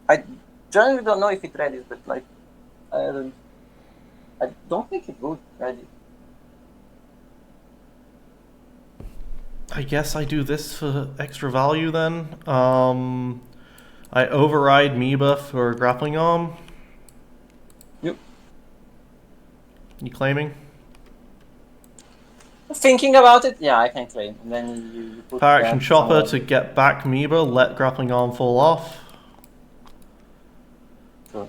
I generally don't know if it ready, but like, I don't think it would ready. I guess I do this for extra value then. I override Meba for grappling arm. Yep. You claiming? Thinking about it, yeah, I can claim. And then you put Power action that chopper somewhere. to get back Meeba, let grappling arm fall off. Sure.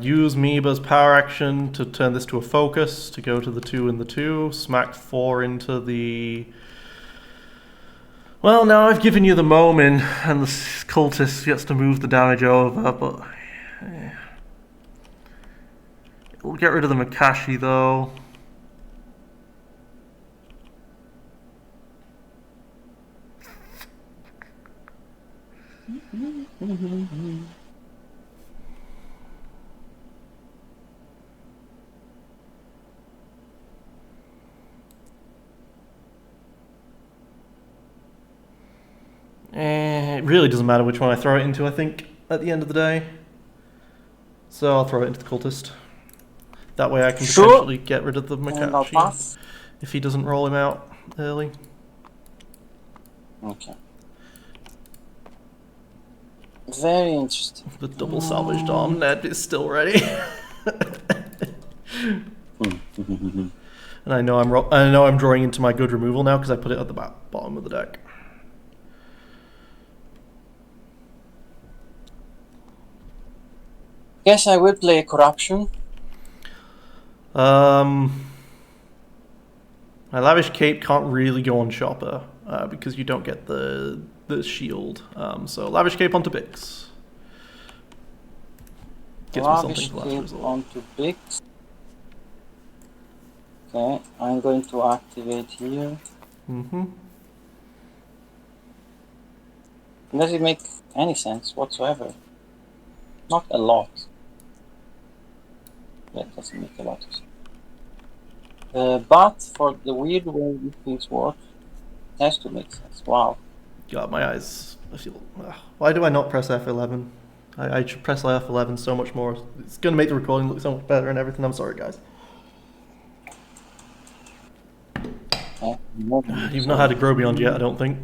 Use Meeba's power action to turn this to a focus, to go to the 2 and the 2. Smack 4 into the... Well, now I've given you the moment, and the cultist gets to move the damage over, but... We'll get rid of the Makashi, though. It really doesn't matter which one I throw it into, I think, at the end of the day. So I'll throw it into the cultist. That way I can potentially get rid of the Makashi if he doesn't roll him out early. Okay. Very interesting. The double salvaged arm Ned is still ready. And I know I'm drawing into my good removal now because I put it at the bottom of the deck. Guess I will play corruption. My lavish cape can't really go on chopper because you don't get the shield. So lavish cape onto Bix. Gets me something for last resort. Onto Bix. Okay, I'm going to activate here. Does it make any sense whatsoever? Not a lot. That doesn't make a lot of sense. But for the weird way these things work, it has to make sense. Wow. God, my eyes. I feel. Why do I not press F11? I should press F11 so much more. It's going to make the recording look so much better and everything. I'm sorry, guys. You've not had a grow beyond yet, I don't think.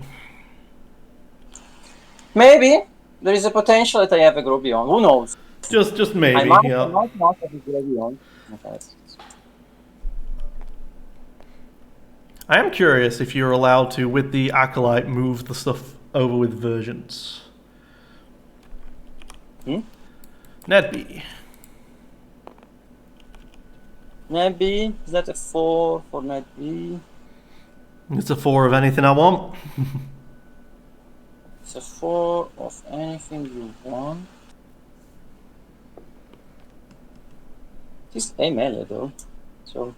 Maybe there is a potential that I have a grow beyond. Who knows? Just maybe. I might yeah. not have a grow beyond. Okay. I am curious if you're allowed to, with the Acolyte, move the stuff over with versions. Nedby. Maybe. Is that a 4 for Nedby? It's a 4 of anything I want. It's a 4 of anything you want. It's a melee though, so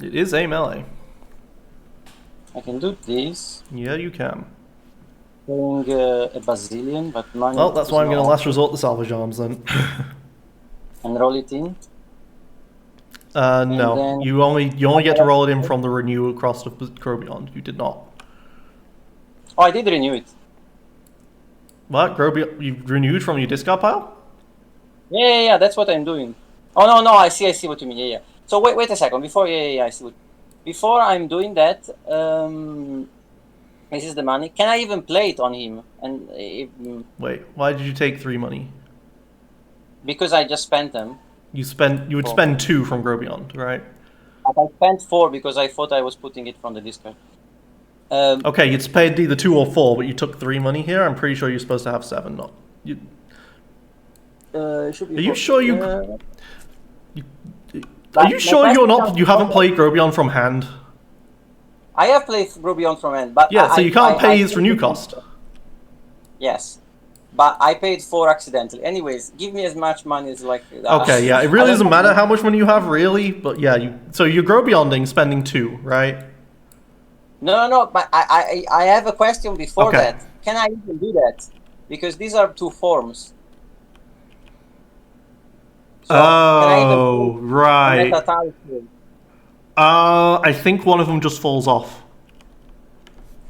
It is a melee. I can do this. Yeah, you can. Playing a bazillion, but money. Well, that's why I'm going to last resort to salvage arms then. And roll it in. No, you only get to roll it in from the renew across the Grow Beyond. You did not. Oh, I did renew it. What? Grow Beyond? You renewed from your discard pile? Yeah, that's what I'm doing. Oh no, I see what you mean. Yeah. So wait a second. Before, I see. Before I'm doing that, this is the money. Can I even play it on him? And wait, why did you take 3 money? Because I just spent them. You would spend 2 from Grow Beyond, right? But I spent 4 because I thought I was putting it from the discard. Okay, you'd paid either 2 or 4, but you took 3 money here. I'm pretty sure you're supposed to have 7. Not you. Should be Are you sure you? Are you my sure question you haven't played Grow Beyond from hand? I have played Grow Beyond from end, but yeah, so you can't pay his renew cost. Yes, but I paid 4 accidentally. Anyways, give me as much money as like. Okay, yeah, it really doesn't matter how much money you have, really. But yeah, so you're Grow Beyonding, spending 2, right? No, but I have a question before that. Can I even do that? Because these are 2 forms. So right. I think one of them just falls off.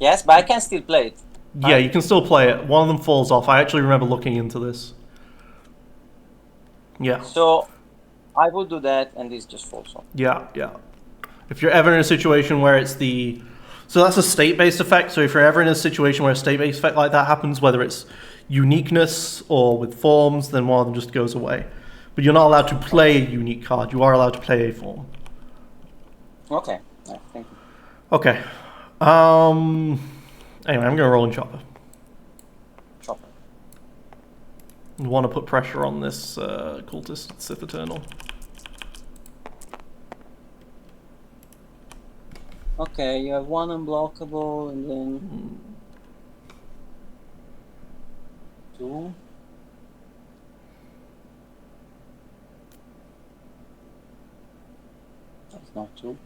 Yes, but I can still play it. Yeah, you can still play it. One of them falls off. I actually remember looking into this. Yeah. So I will do that, and this just falls off. Yeah. If you're ever in a situation where it's the... So that's a state-based effect. So if you're ever in a situation where a state-based effect like that happens, whether it's uniqueness or with forms, then one of them just goes away. But you're not allowed to play a unique card. You are allowed to play a form. Okay. I think. Okay. Anyway, I'm gonna roll in chopper. Chopper. You want to put pressure on this cultist Sith Eternal. Okay, you have one unblockable and then 2. That's not 2.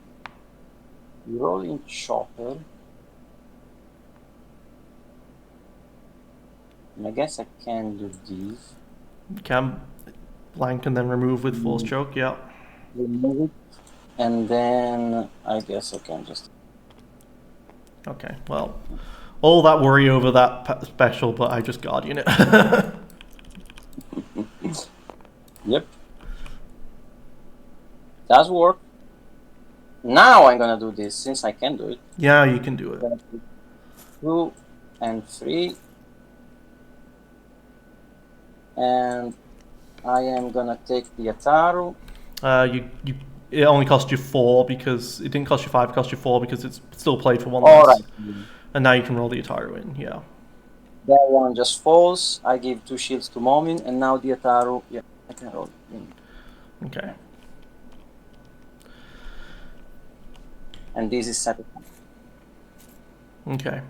You roll in chopper. And I guess I can do these. You can blank and then remove with force choke, yeah. Remove it. And then I guess I can just... Okay, well, all that worry over that special, but I just Guardian it. Yep. Does work. Now I'm gonna do this, since I can do it. Yeah, you can do it. 2 and 3. And I am gonna take the Ataru. It only cost you 4 because it didn't cost you 5. It cost you 4 because it's still played for 1 All less. right. And now you can roll the Ataru in. Yeah. That one just falls. I give 2 shields to Momin, and now the Ataru. Yeah, I can roll it in. Okay. And this is set. Okay.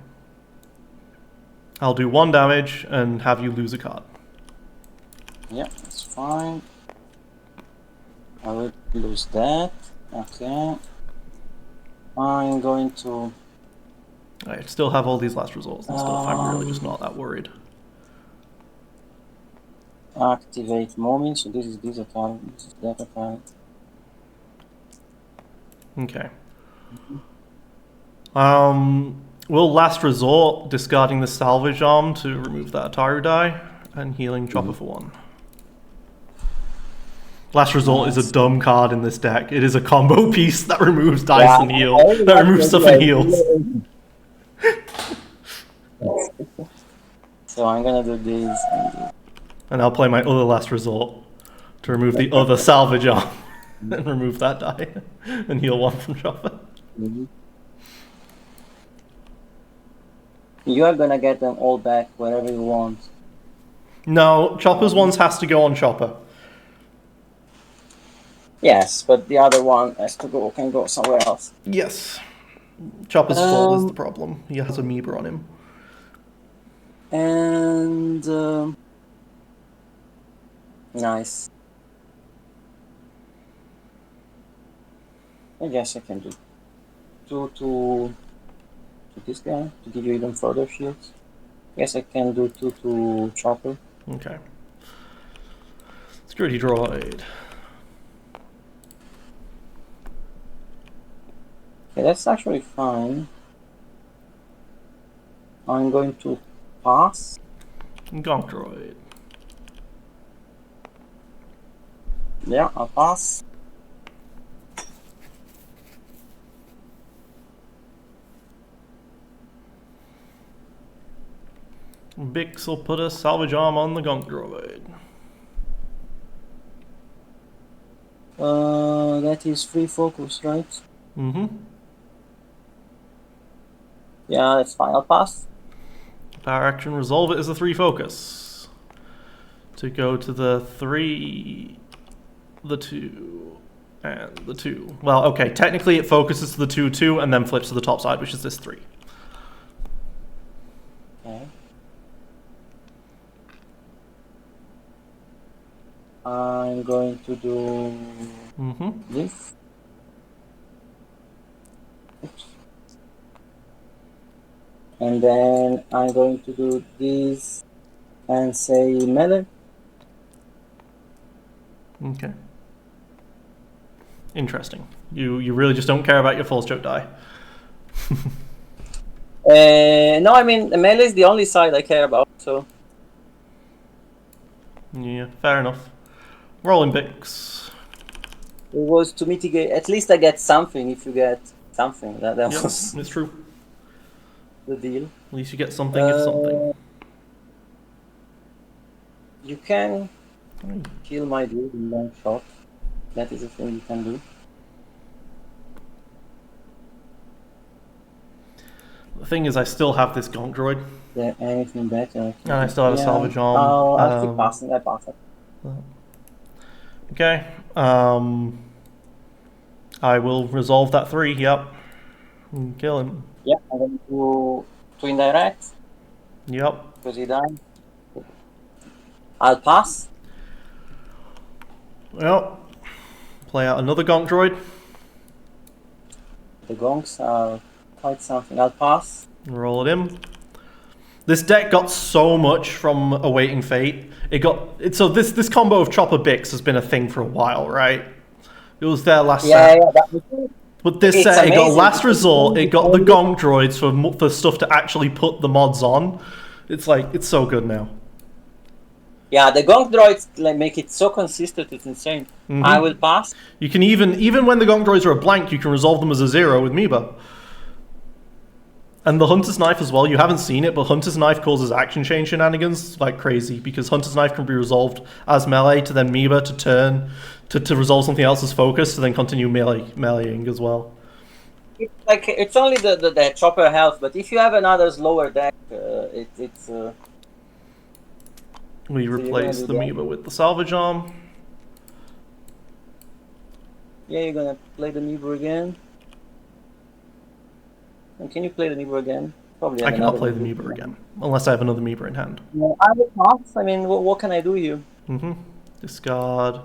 I'll do 1 damage and have you lose a card. Yeah, that's fine. I will lose that. Okay. I'm going to... I still have all these last results and stuff. I'm really just not that worried. activate Momin. So this is this account. This is that account. Okay. Will last resort discarding the salvage arm to remove that Ataru die and healing Chopper for 1. Last resort is a dumb card in this deck. It is a combo piece that removes dice and heal. That removes stuff and heals. So I'm gonna do this and this. And I'll play my other last resort to remove the other salvage arm and remove that die and heal 1 from Chopper. You are gonna get them all back wherever you want. No, Chopper's ones has to go on Chopper. Yes, but the other one has to go, can go somewhere else. Yes. Chopper's fault is the problem. He has Amoeba on him. And nice. I guess I can do 2 to this guy to give you even further shields. Yes, I can do 2 to Chopper. Okay. Security droid. Okay, that's actually fine. I'm going to pass. Gonk droid. Yeah, I'll pass. Bix will put a salvage arm on the Gonk droid. That is free focus, right? Mm-hmm. Yeah, that's fine. I'll pass. Power action, resolve it as a 3 focus. To go to the 3, the 2, and the 2. Well, okay, technically it focuses to the 2, 2, and then flips to the top side, which is this 3. Okay. I'm going to do this. Oops. And then I'm going to do this and say melee. Okay. Interesting. You really just don't care about your false choke die. No, I mean, the melee is the only side I care about, so... Yeah, fair enough. Rolling Bix. It was to mitigate, at least I get something if you get something. That Yep, was it's true. the deal. At least you get something if something. You can kill my dude in one shot. That is a thing you can do. The thing is, I still have this Gonk Droid. Yeah, anything better? And I still have a salvage arm. Oh, I'll keep passing. I pass it. Okay. I will resolve that 3. Yep. Kill him. Yeah, I'm going to indirect. Yep. Because he died. I'll pass. Yep. Play out another Gonk Droid. The gonks are quite something. I'll pass. Roll it in. This deck got so much from Awaiting Fate. So this combo of Chopper Bix has been a thing for a while, right? It was there last set. Yeah. But this set, it got Last Resort, it got the Gonk Droids for stuff to actually put the mods on. It's so good now. Yeah, the Gonk Droids make it so consistent, it's insane. Mm-hmm. I will pass. You can even when the Gonk Droids are a blank, you can resolve them as a 0 with Meba. And the Hunter's Knife as well, you haven't seen it, but Hunter's Knife causes action chain shenanigans like crazy, because Hunter's Knife can be resolved as melee to then Meba to turn to resolve something else as focus to then continue meleeing as well. It's only the chopper health, but if you have another lower deck, it's... We replace the Meba with the salvage arm. Yeah, you're gonna play the Meba again. And can you play the Meba again? Probably. I cannot play the Meba again, unless I have another Meba in hand. No, I will pass. I mean, what can I do here? Discard,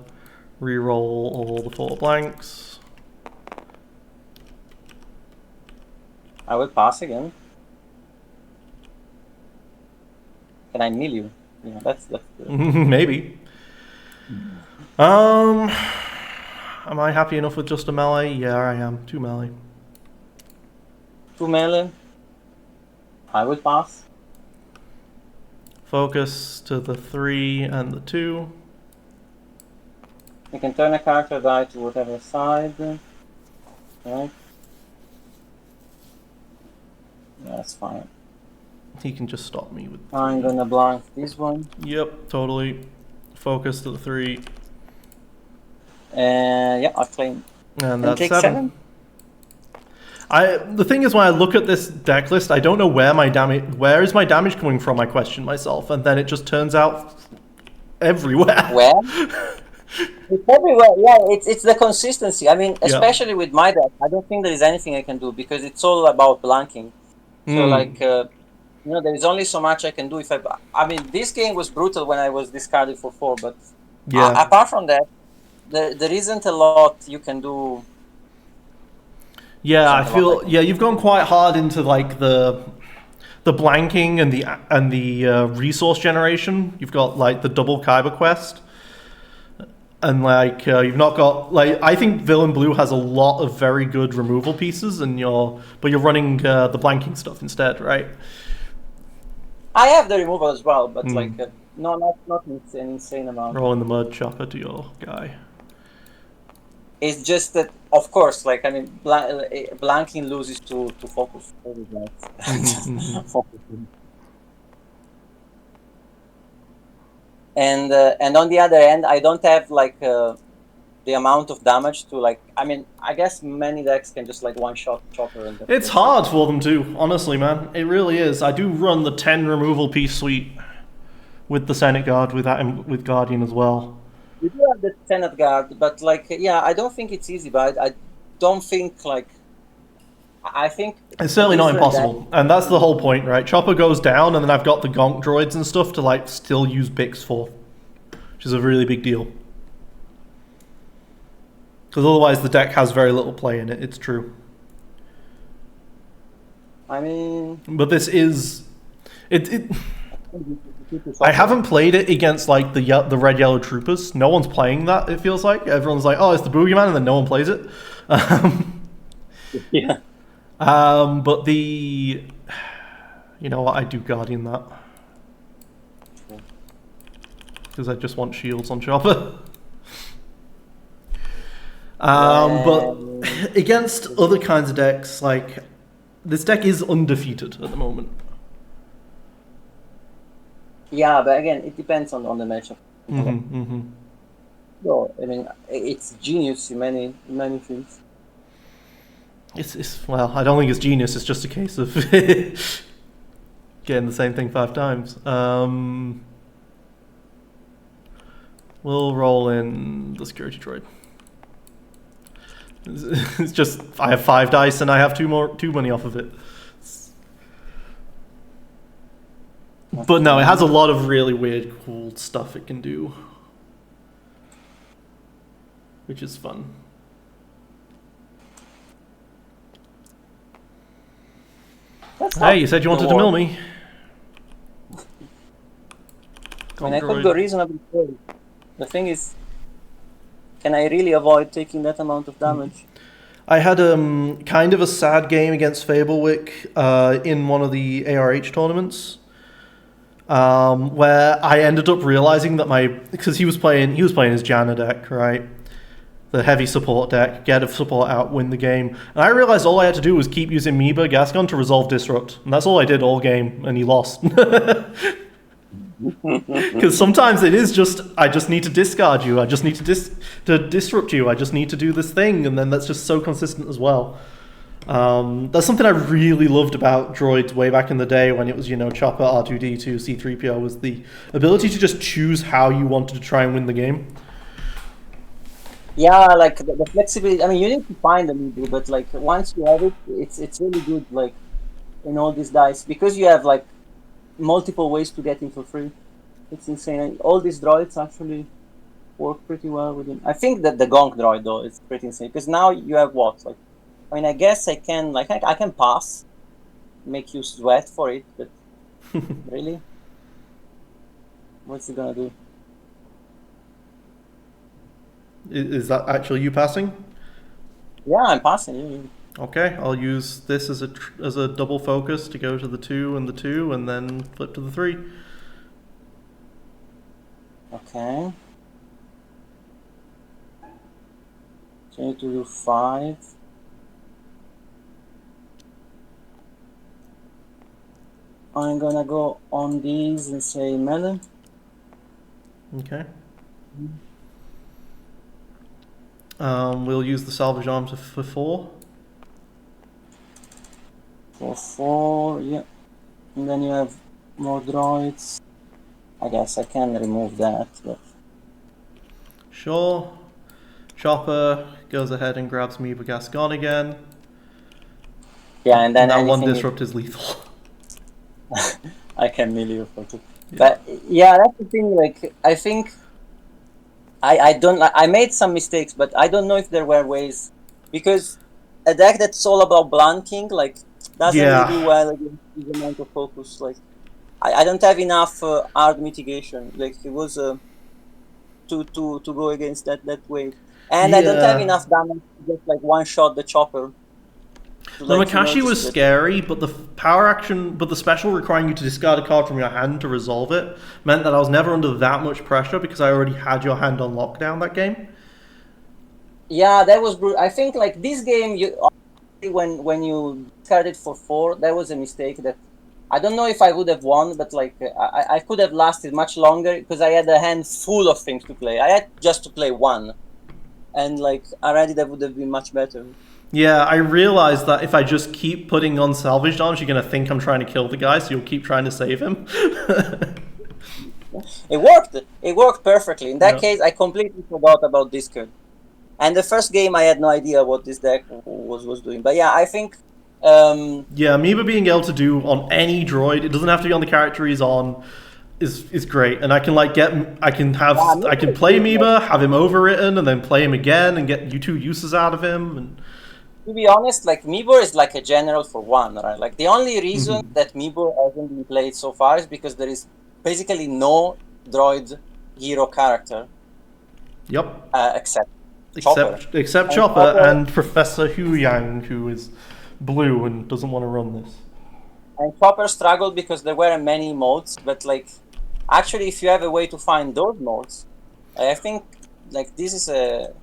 reroll all the 4 blanks. I will pass again. Can I mill you? Yeah, that's maybe. Am I happy enough with just a melee? Yeah, I am. 2 melee. 2 melee. I will pass. Focus to the 3 and the 2. You can turn a character die to whatever side. Right. Yeah, that's fine. He can just stop me with... I'm gonna blank this one. Yep, totally. Focus to the 3. Yeah, I'll claim. And that's 7. The thing is, when I look at this deck list, I don't know where is my damage coming from, I question myself, and then it just turns out everywhere. Where? It's everywhere, yeah, it's the consistency. I mean, especially with my deck, I don't think there is anything I can do, because it's all about blanking. So, there is only so much I can do if I mean, this game was brutal when I was discarded for 4, but apart from that, there isn't a lot you can do. Yeah, I feel you've gone quite hard into like the blanking and the resource generation. You've got like the double Kyber quest, and like you've not got like I think Villain Blue has a lot of very good removal pieces, but you're running the blanking stuff instead, right? I have the removal as well, but not an insane amount. Roll in the mud, chopper to your guy. It's just that, of course, like I mean, blanking loses to focus. And on the other end, I don't have like the amount of damage to like. I mean, I guess many decks can just like one-shot chopper. And it's hard for them too, honestly, man. It really is. I do run the 10 removal piece suite with the Senate Guard with Guardian as well. We do have the Senate Guard, but like, yeah, I don't think it's easy, but I don't think like, I think... It's certainly not impossible, and that's the whole point, right? Chopper goes down, and then I've got the Gonk Droids and stuff to like still use Bix for, which is a really big deal. Because otherwise the deck has very little play in it, it's true. I mean... But this is... I haven't played it against like the red yellow troopers. No one's playing that. It feels like everyone's like, oh, it's the boogeyman, and then no one plays it. Yeah. But you know what? I do Guardian that because I just want shields on Chopper. But against other kinds of decks, like this deck is undefeated at the moment. Yeah, but again, it depends on the matchup. So, I mean, it's genius in many things. It's well, I don't think it's genius. It's just a case of getting the same thing 5 times. We'll roll in the security droid. It's just I have 5 dice and I have 2 money off of it. But no, it has a lot of really weird, cool stuff it can do, which is fun. Hey, you said you wanted to mill me. I mean, I could go reasonably slow. The thing is, can I really avoid taking that amount of damage? I had kind of a sad game against Fablewick in one of the ARH tournaments, where I ended up realizing that because he was playing his Janna deck, right? The heavy support deck, get a support out, win the game. And I realized all I had to do was keep using Miba Gascon to resolve Disrupt. And that's all I did all game, and he lost. Because sometimes it is just, I just need to discard you, I just need to disrupt you, I just need to do this thing, and then that's just so consistent as well. That's something I really loved about droids way back in the day when it was, Chopper, R2-D2, C-3PO, was the ability to just choose how you wanted to try and win the game. Yeah, like the flexibility. I mean, you need to find the middle, but like once you have it, it's really good. Like in all these dice, because you have like multiple ways to get him for free. It's insane. And all these droids actually work pretty well with him. I think that the Gonk droid though is pretty insane because now you have what? Like, I mean, I guess I can pass, make you sweat for it, but really, what's he gonna do? Is that actually you passing? Yeah, I'm passing. Okay, I'll use this as a double focus to go to the 2 and the 2, and then flip to the 3. Okay. So I need to do 5. I'm gonna go on these and say melee. Okay. We'll use the salvage arms for 4. For 4, yeah. And then you have more droids. I guess I can remove that, but... Sure. Chopper goes ahead and grabs Miba Gascon again. Yeah, and then that one disrupt is lethal. I can melee you for 2. Yeah. But yeah, that's the thing, like, I think... I made some mistakes, but I don't know if there were ways, because a deck that's all about blanking, like, doesn't really do well against this amount of focus. Like, I don't have enough hard mitigation. Like, it was to go against that way, and I don't have enough damage to just like one shot the chopper. The Makashi was scary, but the power action, but the special requiring you to discard a card from your hand to resolve it meant that I was never under that much pressure because I already had your hand on lockdown that game. Yeah, that was brutal. I think like this game, when you discarded for 4, that was a mistake that I don't know if I would have won, but like I could have lasted much longer because I had a hand full of things to play. I had just to play 1, and like already that would have been much better. Yeah, I realized that if I just keep putting on salvaged arms, you're going to think I'm trying to kill the guy, so you'll keep trying to save him. It worked. It worked perfectly. In that case, I completely forgot about discard. And the first game, I had no idea what this deck was doing. But yeah, I think... yeah, Miba being able to do on any droid, it doesn't have to be on the character he's on, is great. And I can like I can play Miba, have him overwritten, and then play him again and get 2 uses out of him. And to be honest, like Meebor is like a general for 1, right? Like the only reason that Meebor hasn't been played so far is because there is basically no droid hero character. Yep. Except Chopper. Except Chopper and Professor Hu Yang, who is blue and doesn't want to run this. And Chopper struggled because there weren't many modes, but like actually if you have a way to find those modes, I think like this is a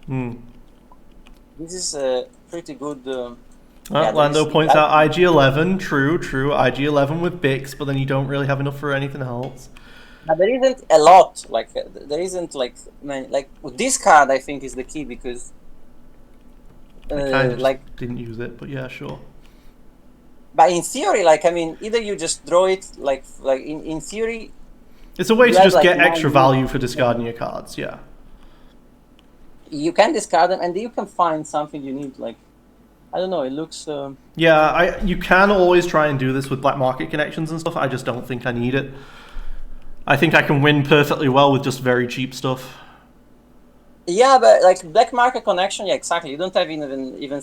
pretty good. Lando points out IG-11, true, IG-11 with Bix, but then you don't really have enough for anything else. Now, there isn't a lot, like there isn't like many. Like with this card, I think is the key because I kind of like didn't use it, but yeah, sure. But in theory, like I mean, either you just draw it like in theory. It's a way to just like get extra value for discarding your cards. Yeah. You can discard them, and you can find something you need. Like I don't know, it looks. Yeah, you can always try and do this with black market connections and stuff. I just don't think I need it. I think I can win perfectly well with just very cheap stuff. Yeah, but like black market connection, yeah, exactly. You don't have even.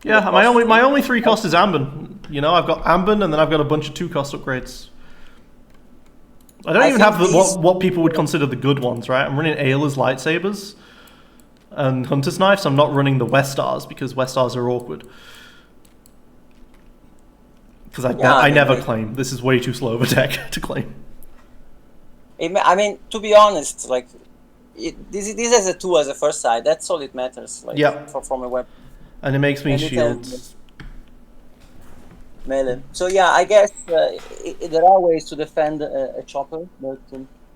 Yeah, my only 3 cost is Ambon. You know, I've got Ambon, and then I've got a bunch of 2 cost upgrades. I don't even have what people would consider the good ones, right? I'm running Ayla's lightsabers and Hunter's knives. I'm not running the West Stars because West Stars are awkward. Because I never claim. This is way too slow of a deck to claim. I mean, to be honest, like this has a 2 as a first side. That's all it matters. Like, yeah. From a weapon. And it makes me shields. Melee. So yeah, I guess there are ways to defend a chopper, but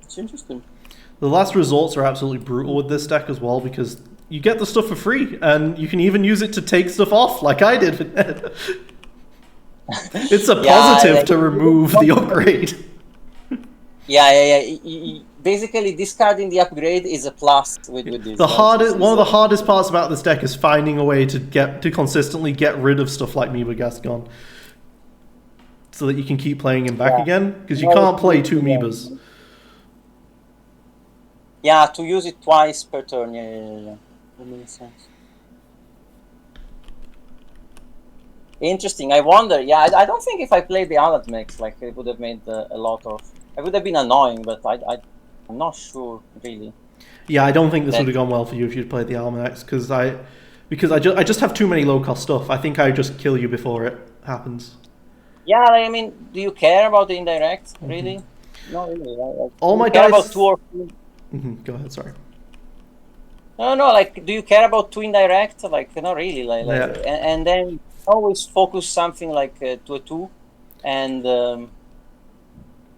it's interesting. The last resorts are absolutely brutal with this deck as well because you get the stuff for free and you can even use it to take stuff off like I did with Ned. It's a positive to remove the upgrade. Yeah. Basically, discarding the upgrade is a plus with this. One of the hardest parts about this deck is finding a way to consistently get rid of stuff like Meeba Gascon, so that you can keep playing him back again, because you can't play 2 Meebas. Yeah, to use it twice per turn. Yeah. That makes sense. Interesting. I wonder. Yeah, I don't think if I played the Alat mix, like it would have made a lot of. It would have been annoying, but I'm not sure really. Yeah, I don't think this would have gone well for you if you'd played the Almanacs, because I just have too many low cost stuff. I think I just kill you before it happens. Yeah, I mean, do you care about the indirect really? Not really. All my dice. About 2 or 3? Go ahead. Sorry. No. Like, do you care about 2 indirect? Like, not really. And then always focus something like to a 2, and.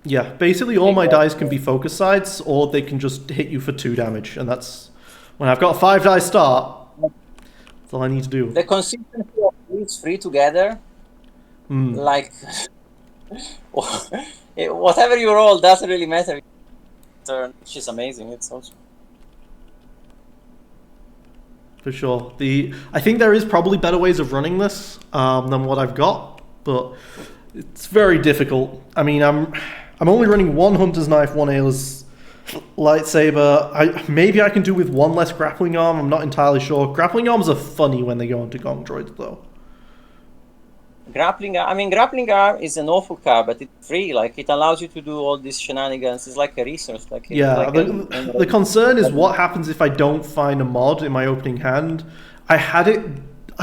Yeah, basically all my dice can be focus sides, or they can just hit you for 2 damage, and that's when I've got a 5 die start. That's all I need to do. The consistency of these 3 together, like whatever you roll doesn't really matter. Turn, which is amazing. It's also for sure. I think there is probably better ways of running this than what I've got, but it's very difficult. I mean, I'm only running 1 Hunter's Knife, 1 Ayla's lightsaber. Maybe I can do with 1 less grappling arm. I'm not entirely sure. Grappling arms are funny when they go into Gong Droids, though. Grappling arm is an awful card, but it's free. Like, it allows you to do all these shenanigans. It's like a resource. Like, the concern is what happens if I don't find a mod in my opening hand. I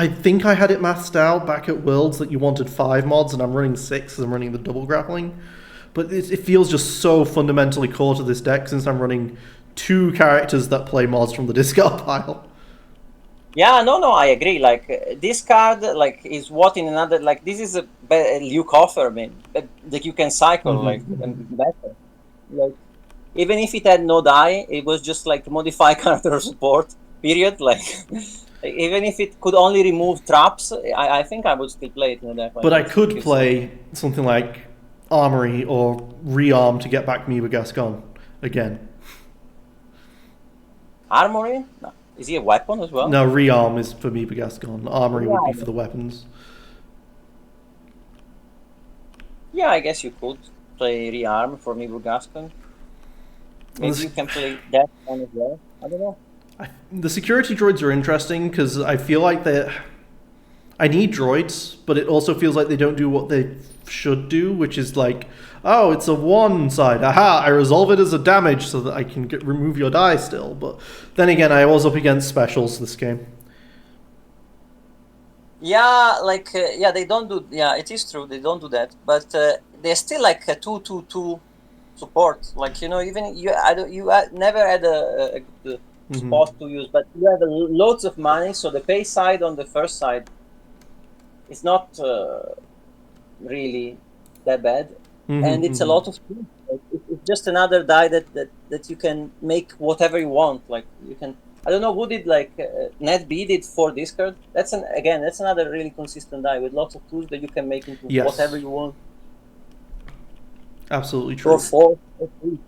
think I had it mathed out back at Worlds that you wanted 5 mods, and I'm running 6 as I'm running the double grappling. But it feels just so fundamentally core to this deck since I'm running 2 characters that play mods from the discard pile. Yeah, no, I agree. Like, this card, like, is what in another, like, this is a Luke offer, man, that you can cycle, like, and better. Like, even if it had no die, it was just, like, modify character support, period. Like, even if it could only remove traps, I think I would still play it in the deck. But I could play something like Armory or Rearm to get back Meeba Gascon again. Armory? No. Is he a weapon as well? No, Rearm is for Meeba Gascon. Armory would be for the weapons. Yeah, I guess you could play Rearm for Meeba Gascon. Maybe you can play that one as well. I don't know. The security droids are interesting because I feel like I need droids, but it also feels like they don't do what they should do, which is like, oh, it's a 1 side. Aha, I resolve it as a damage so that I can remove your die still. But then again, I was up against specials this game. Yeah, like, they don't do, it is true, they don't do that. But they're still like a 2/2/2 support. Like, you know, even you never had a spot to use, but you have loads of money, so the pay side on the first side is not really that bad, and it's a lot of it's just another die that you can make whatever you want. Like, you can I don't know who did like Net B did 4 discard. That's another really consistent die with lots of tools that you can make into whatever you want. Absolutely true. Or 4 or 3.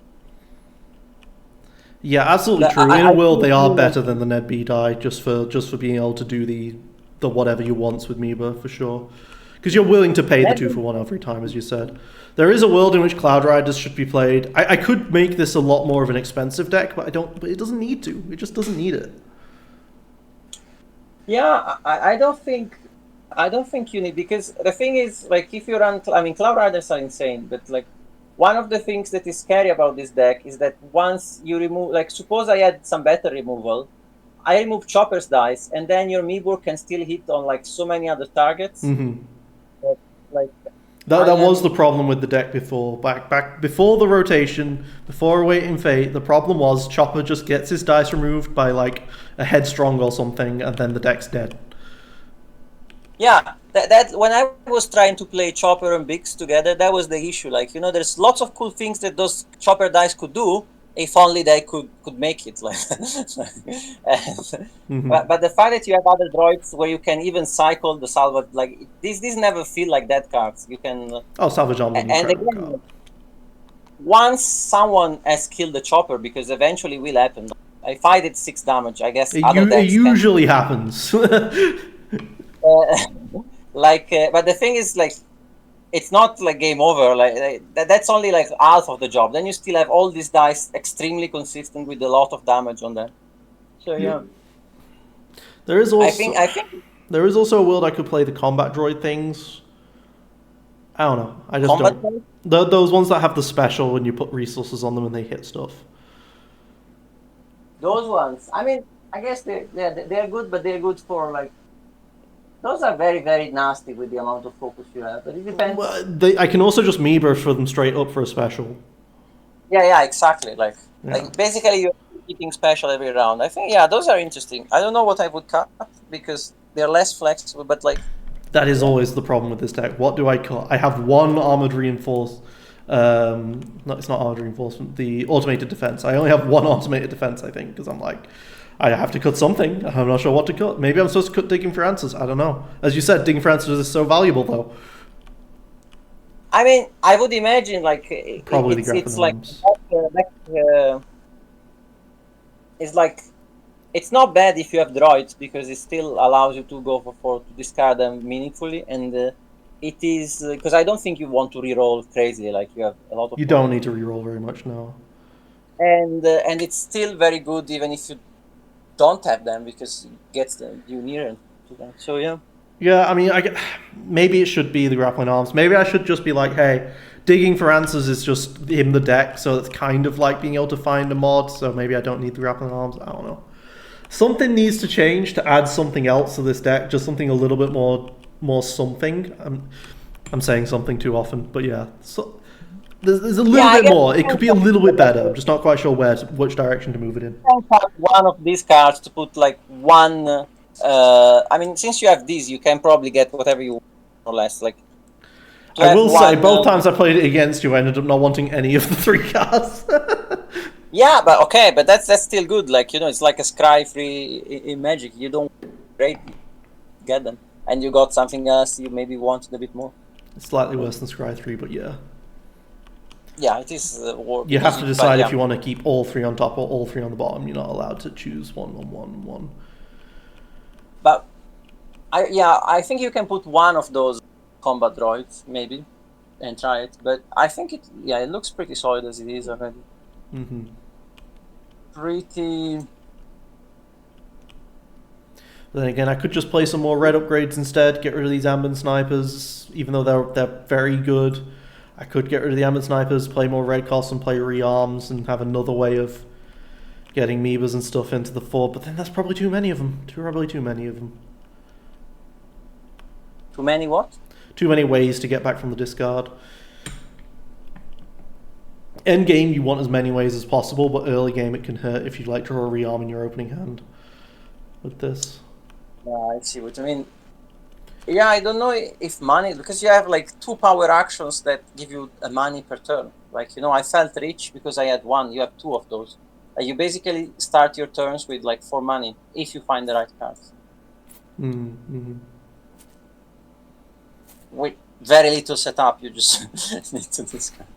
Yeah, absolutely true. In a world, they are better than the Ned B die just for being able to do the whatever you want with Meeba for sure. Because you're willing to pay the 2 for 1 every time, as you said. There is a world in which Cloud Riders should be played. I could make this a lot more of an expensive deck, but I don't. But it doesn't need to. It just doesn't need it. Yeah, I don't think you need, because the thing is, like, if you run, I mean, Cloud Riders are insane, but like, one of the things that is scary about this deck is that once you remove, like, suppose I had some better removal, I remove Chopper's dice, and then your Meebur can still hit on like so many other targets. But, like, that was the problem with the deck before. Back before the rotation, before Awaiting Fate, the problem was Chopper just gets his dice removed by like a Headstrong or something, and then the deck's dead. Yeah, that when I was trying to play Chopper and Biggs together, that was the issue. Like, you know, there's lots of cool things that those Chopper dice could do, if only they could make it. Like, but the fact that you have other droids where you can even cycle the salvage, like, these never feel like dead cards. You can salvage on them. And again, once someone has killed the Chopper, because eventually will happen. If I did 6 damage, I guess it usually happens. But the thing is, like, it's not like game over. Like that's only like half of the job. Then you still have all these dice extremely consistent with a lot of damage on them. So yeah. There is also. I think there is also a world I could play the combat droid things. I don't know. I just don't. Those ones that have the special when you put resources on them and they hit stuff. Those ones. I mean, I guess they're good, but they're good for like. Those are very, very nasty with the amount of focus you have, but it depends. Well, I can also just Meeba for them straight up for a special. Yeah, exactly. Like basically you're hitting special every round. I think, those are interesting. I don't know what I would cut because they're less flexible, but like... That is always the problem with this deck. What do I cut? I have one Armored Reinforced... no, it's not Armored Reinforcement. The Automated Defense. I only have one Automated Defense, I think, because I'm like... I have to cut something. I'm not sure what to cut. Maybe I'm supposed to cut Digging for Answers. I don't know. As you said, Digging for Answers is so valuable, though. I mean, I would imagine, like... Probably it's like... it's like... It's not bad if you have droids, because it still allows you to go for 4 to discard them meaningfully, and it is... Because I don't think you want to reroll crazy, like you have a lot of... You don't need to reroll very much, no. And it's still very good even if you don't have them, because it gets you nearer to them. So yeah. Yeah, I mean, maybe it should be the Grappling Arms. Maybe I should just be like, hey, Digging for Answers is just in the deck, so it's kind of like being able to find a mod, so maybe I don't need the Grappling Arms. I don't know. Something needs to change to add something else to this deck, just something a little bit more something. I'm saying something too often, but yeah. So, there's a little bit more. It could be a little bit better. I'm just not quite sure which direction to move it in. You can cut one of these cards to put like one... I mean, since you have these, you can probably get whatever you want, more or less. Like, I will say, both times I played it against you, I ended up not wanting any of the 3 cards. Yeah, but okay, but that's still good. Like, you know, it's like a scry free in Magic. You don't get them, and you got something else you maybe wanted a bit more. It's slightly worse than Scry 3, but yeah. Yeah, it is. You have to decide if you want to keep all 3 on top or all 3 on the bottom. You're not allowed to choose one. But I think you can put one of those combat droids maybe and try it. But I think it looks pretty solid as it is already. Pretty. Then again, I could just play some more red upgrades instead. Get rid of these Ambient Snipers, even though they're very good. I could get rid of the Ambient Snipers, play more red costs and play rearms, and have another way of getting Meebas and stuff into the fore. But then that's probably too many of them. Probably too many of them. Too many what? Too many ways to get back from the discard. End game, you want as many ways as possible, but early game it can hurt if you like draw a rearm in your opening hand. With this. Yeah, I see what you mean. Yeah, I don't know if money, because you have like 2 power actions that give you a money per turn. Like, you know, I felt rich because I had 1. You have 2 of those. You basically start your turns with like 4 money if you find the right cards. Mm-hmm. With very little setup, you just need to discard.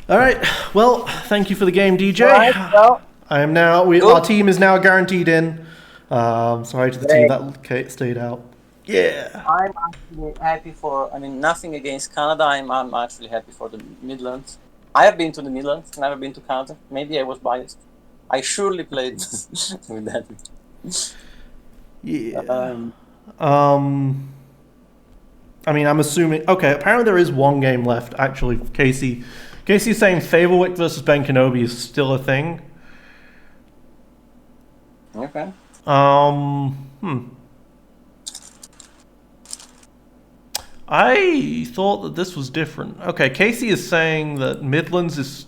All right. Well, thank you for the game, DJ. All right, well, I am now. Our team is now guaranteed in. Sorry to the team that stayed out. Yeah. I'm actually happy for. I mean, nothing against Canada. I'm actually happy for the Midlands. I have been to the Midlands, never been to Canada. Maybe I was biased. I surely played with that. Yeah. I mean, I'm assuming. Okay, apparently there is one game left. Actually, Casey's saying Fablewick versus Ben Kenobi is still a thing. Okay. I thought that this was different. Okay, Casey is saying that Midlands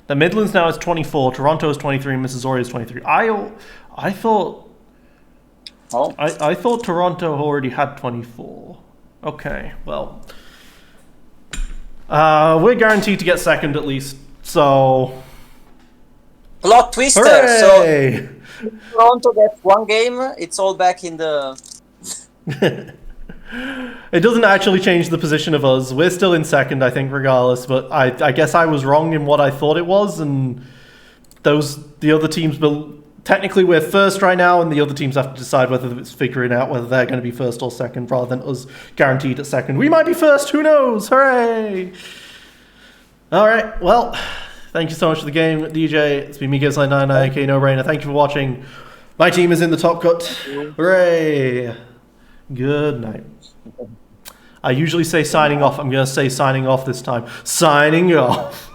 now is 24, Toronto is 23, Missouri is 23. I thought. Oh. I thought Toronto already had 24. Okay, well. We're guaranteed to get second at least, so. Plot twister! Hooray! So, Toronto gets one game, it's all back in the. It doesn't actually change the position of us. We're still in second, I think, regardless, but I guess I was wrong in what I thought it was, and the other teams. Technically, we're first right now, and the other teams have to decide whether it's figuring out whether they're going to be first or second, rather than us guaranteed at second. We might be first. Who knows? Hooray! All right. Well, thank you so much for the game, DJ. It's been me, Gizzline99, aka No Brainer. Thank you for watching. My team is in the top cut. Hooray! Good night. I usually say signing off. I'm going to say signing off this time. Signing off.